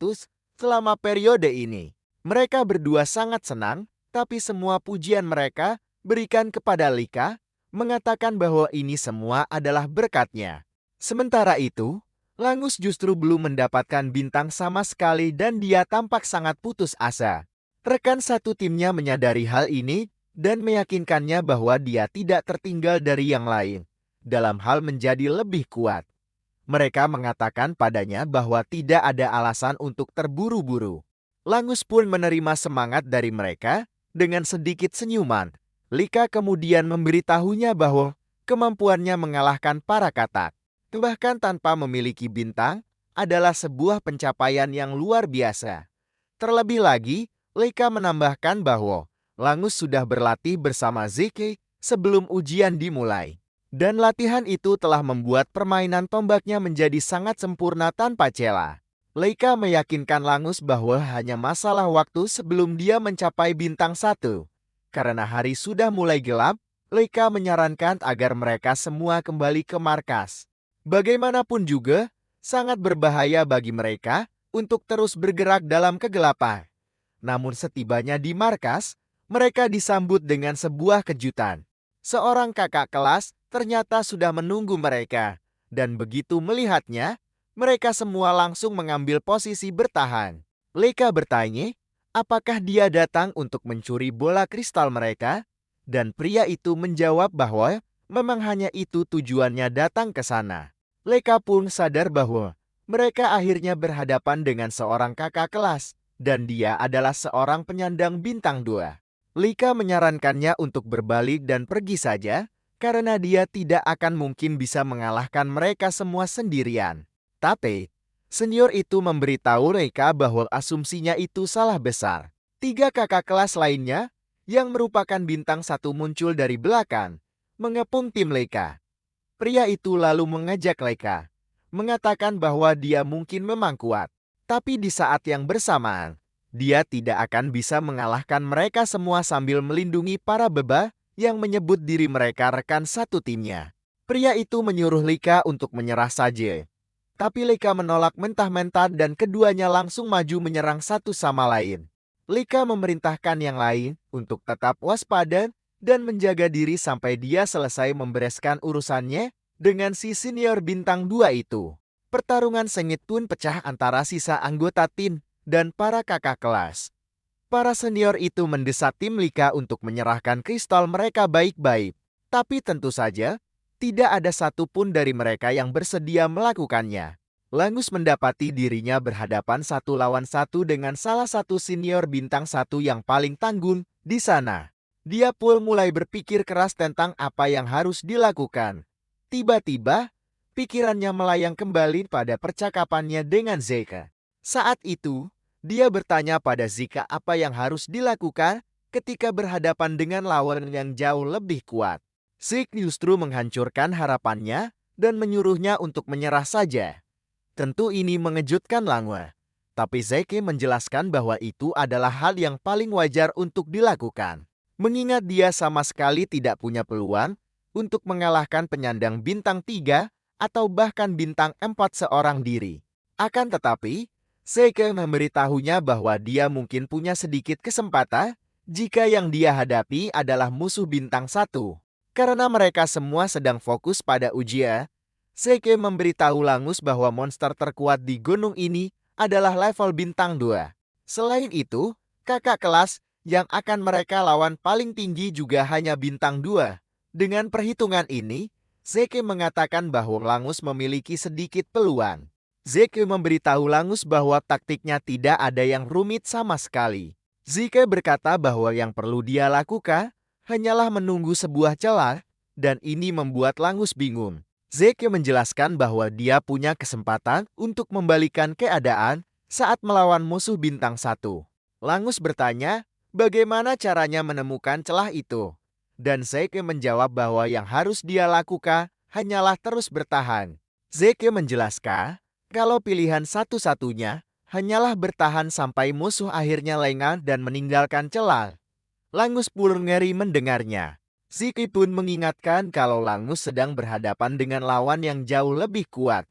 selama periode ini. Mereka berdua sangat senang, tapi semua pujian mereka berikan kepada Lika, mengatakan bahwa ini semua adalah berkatnya. Sementara itu, Langus justru belum mendapatkan bintang sama sekali dan dia tampak sangat putus asa. Rekan satu timnya menyadari hal ini dan meyakinkannya bahwa dia tidak tertinggal dari yang lain dalam hal menjadi lebih kuat. Mereka mengatakan padanya bahwa tidak ada alasan untuk terburu-buru. Langus pun menerima semangat dari mereka dengan sedikit senyuman. Lika kemudian memberitahunya bahwa kemampuannya mengalahkan para katak, bahkan tanpa memiliki bintang, adalah sebuah pencapaian yang luar biasa. Terlebih lagi, Lika menambahkan bahwa Langus sudah berlatih bersama Zeke sebelum ujian dimulai. Dan latihan itu telah membuat permainan tombaknya menjadi sangat sempurna tanpa celah. Lika meyakinkan Langus bahwa hanya masalah waktu sebelum dia mencapai bintang 1. Karena hari sudah mulai gelap, Lika menyarankan agar mereka semua kembali ke markas. Bagaimanapun juga, sangat berbahaya bagi mereka untuk terus bergerak dalam kegelapan. Namun setibanya di markas, mereka disambut dengan sebuah kejutan. Seorang kakak kelas ternyata sudah menunggu mereka, dan begitu melihatnya, mereka semua langsung mengambil posisi bertahan. Leka bertanya, apakah dia datang untuk mencuri bola kristal mereka? Dan pria itu menjawab bahwa memang hanya itu tujuannya datang ke sana. Leka pun sadar bahwa mereka akhirnya berhadapan dengan seorang kakak kelas, dan dia adalah seorang penyandang bintang 2. Lika menyarankannya untuk berbalik dan pergi saja, karena dia tidak akan mungkin bisa mengalahkan mereka semua sendirian. Tapi, senior itu memberitahu Lika bahwa asumsinya itu salah besar. 3 kakak kelas lainnya, yang merupakan bintang 1 muncul dari belakang, mengepung tim Lika. Pria itu lalu mengajak Leka, mengatakan bahwa dia mungkin memang kuat. Tapi di saat yang bersamaan, dia tidak akan bisa mengalahkan mereka semua sambil melindungi para beba yang menyebut diri mereka rekan satu timnya. Pria itu menyuruh Lika untuk menyerah saja. Tapi Lika menolak mentah-mentah dan keduanya langsung maju menyerang satu sama lain. Lika memerintahkan yang lain untuk tetap waspada dan menjaga diri sampai dia selesai membereskan urusannya dengan si senior bintang 2 itu. Pertarungan sengit pun pecah antara sisa anggota tim dan para kakak kelas. Para senior itu mendesak tim Lika untuk menyerahkan kristal mereka baik-baik. Tapi tentu saja, tidak ada satupun dari mereka yang bersedia melakukannya. Langus mendapati dirinya berhadapan 1 lawan 1 dengan salah satu senior bintang 1 yang paling tangguh di sana. Dia pun mulai berpikir keras tentang apa yang harus dilakukan. Tiba-tiba, pikirannya melayang kembali pada percakapannya dengan Zeke. Saat itu, dia bertanya pada Zeke apa yang harus dilakukan ketika berhadapan dengan lawan yang jauh lebih kuat. Zeke justru menghancurkan harapannya dan menyuruhnya untuk menyerah saja. Tentu ini mengejutkan Langwa. Tapi Zeke menjelaskan bahwa itu adalah hal yang paling wajar untuk dilakukan. Mengingat dia sama sekali tidak punya peluang untuk mengalahkan penyandang bintang 3 atau bahkan bintang 4 seorang diri. Akan tetapi, Zeke memberitahunya bahwa dia mungkin punya sedikit kesempatan jika yang dia hadapi adalah musuh bintang 1. Karena mereka semua sedang fokus pada ujian, Zeke memberitahu Langus bahwa monster terkuat di gunung ini adalah level bintang 2. Selain itu, kakak kelas yang akan mereka lawan paling tinggi juga hanya bintang 2. Dengan perhitungan ini, Zeke mengatakan bahwa Langus memiliki sedikit peluang. Zeke memberitahu Langus bahwa taktiknya tidak ada yang rumit sama sekali. Zeke berkata bahwa yang perlu dia lakukan hanyalah menunggu sebuah celah, dan ini membuat Langus bingung. Zeke menjelaskan bahwa dia punya kesempatan untuk membalikan keadaan saat melawan musuh bintang 1. Langus bertanya, bagaimana caranya menemukan celah itu? Dan Zeke menjawab bahwa yang harus dia lakukan hanyalah terus bertahan. Zeke menjelaskan, kalau pilihan satu-satunya hanyalah bertahan sampai musuh akhirnya lengah dan meninggalkan celah. Langus pun ngeri mendengarnya. Zeke pun mengingatkan kalau Langus sedang berhadapan dengan lawan yang jauh lebih kuat,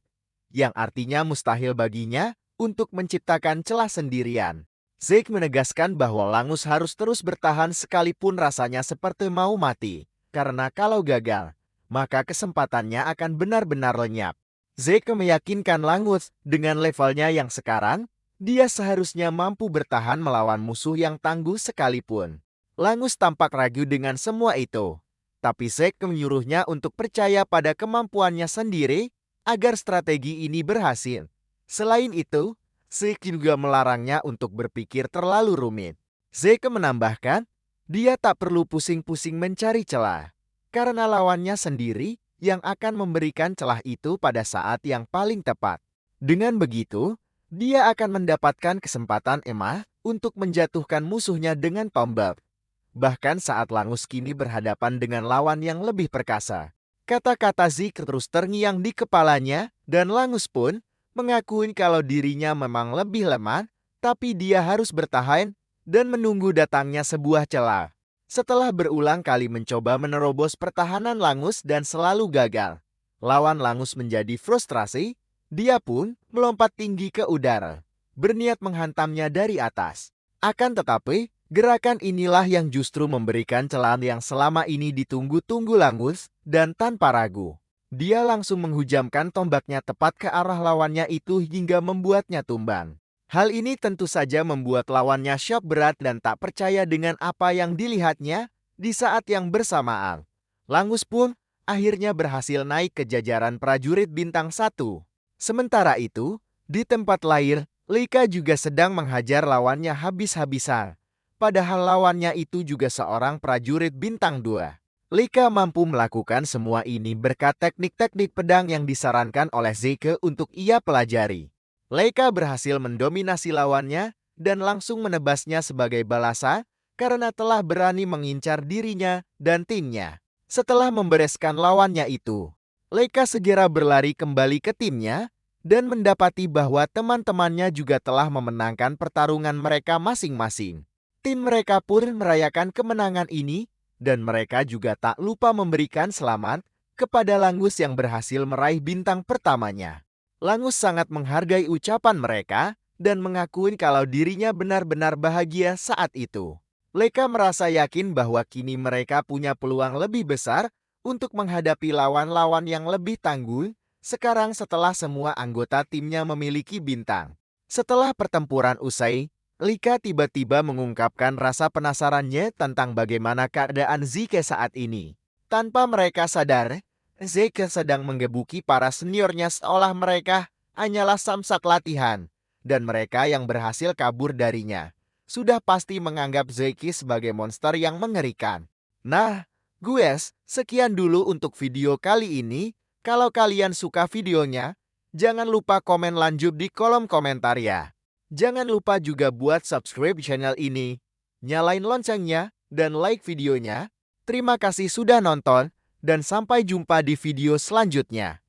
yang artinya mustahil baginya untuk menciptakan celah sendirian. Zeke menegaskan bahwa Langus harus terus bertahan sekalipun rasanya seperti mau mati, karena kalau gagal, maka kesempatannya akan benar-benar lenyap. Zeke meyakinkan Langus dengan levelnya yang sekarang, dia seharusnya mampu bertahan melawan musuh yang tangguh sekalipun. Langus tampak ragu dengan semua itu, tapi Zeke menyuruhnya untuk percaya pada kemampuannya sendiri agar strategi ini berhasil. Selain itu, Zeke juga melarangnya untuk berpikir terlalu rumit. Zeke menambahkan, dia tak perlu pusing-pusing mencari celah, karena lawannya sendiri yang akan memberikan celah itu pada saat yang paling tepat. Dengan begitu, dia akan mendapatkan kesempatan emas untuk menjatuhkan musuhnya dengan tombak. Bahkan saat Langus kini berhadapan dengan lawan yang lebih perkasa. Kata-kata Zeke terus terngiang di kepalanya, dan Langus pun mengakui kalau dirinya memang lebih lemah, tapi dia harus bertahan dan menunggu datangnya sebuah celah. Setelah berulang kali mencoba menerobos pertahanan Langus dan selalu gagal, lawan Langus menjadi frustrasi, dia pun melompat tinggi ke udara, berniat menghantamnya dari atas. Akan tetapi, gerakan inilah yang justru memberikan celah yang selama ini ditunggu-tunggu Langus, dan tanpa ragu, dia langsung menghujamkan tombaknya tepat ke arah lawannya itu hingga membuatnya tumbang. Hal ini tentu saja membuat lawannya syok berat dan tak percaya dengan apa yang dilihatnya di saat yang bersamaan. Langus pun akhirnya berhasil naik ke jajaran prajurit bintang 1. Sementara itu, di tempat lain, Leika juga sedang menghajar lawannya habis-habisan. Padahal lawannya itu juga seorang prajurit bintang 2. Leika mampu melakukan semua ini berkat teknik-teknik pedang yang disarankan oleh Zeke untuk ia pelajari. Leika berhasil mendominasi lawannya dan langsung menebasnya sebagai balasan karena telah berani mengincar dirinya dan timnya. Setelah membereskan lawannya itu, Leika segera berlari kembali ke timnya dan mendapati bahwa teman-temannya juga telah memenangkan pertarungan mereka masing-masing. Tim mereka pun merayakan kemenangan ini, dan mereka juga tak lupa memberikan selamat kepada Langus yang berhasil meraih bintang pertamanya. Langus sangat menghargai ucapan mereka dan mengakui kalau dirinya benar-benar bahagia saat itu. Leika merasa yakin bahwa kini mereka punya peluang lebih besar untuk menghadapi lawan-lawan yang lebih tangguh sekarang setelah semua anggota timnya memiliki bintang. Setelah pertempuran usai, Leika tiba-tiba mengungkapkan rasa penasarannya tentang bagaimana keadaan Zeke saat ini. Tanpa mereka sadar, Zeke sedang menggebuki para seniornya seolah mereka hanyalah samsak latihan, dan mereka yang berhasil kabur darinya sudah pasti menganggap Zeke sebagai monster yang mengerikan. Nah, guys, sekian dulu untuk video kali ini. Kalau kalian suka videonya, jangan lupa komen lanjut di kolom komentar ya. Jangan lupa juga buat subscribe channel ini, nyalain loncengnya, dan like videonya. Terima kasih sudah nonton, dan sampai jumpa di video selanjutnya.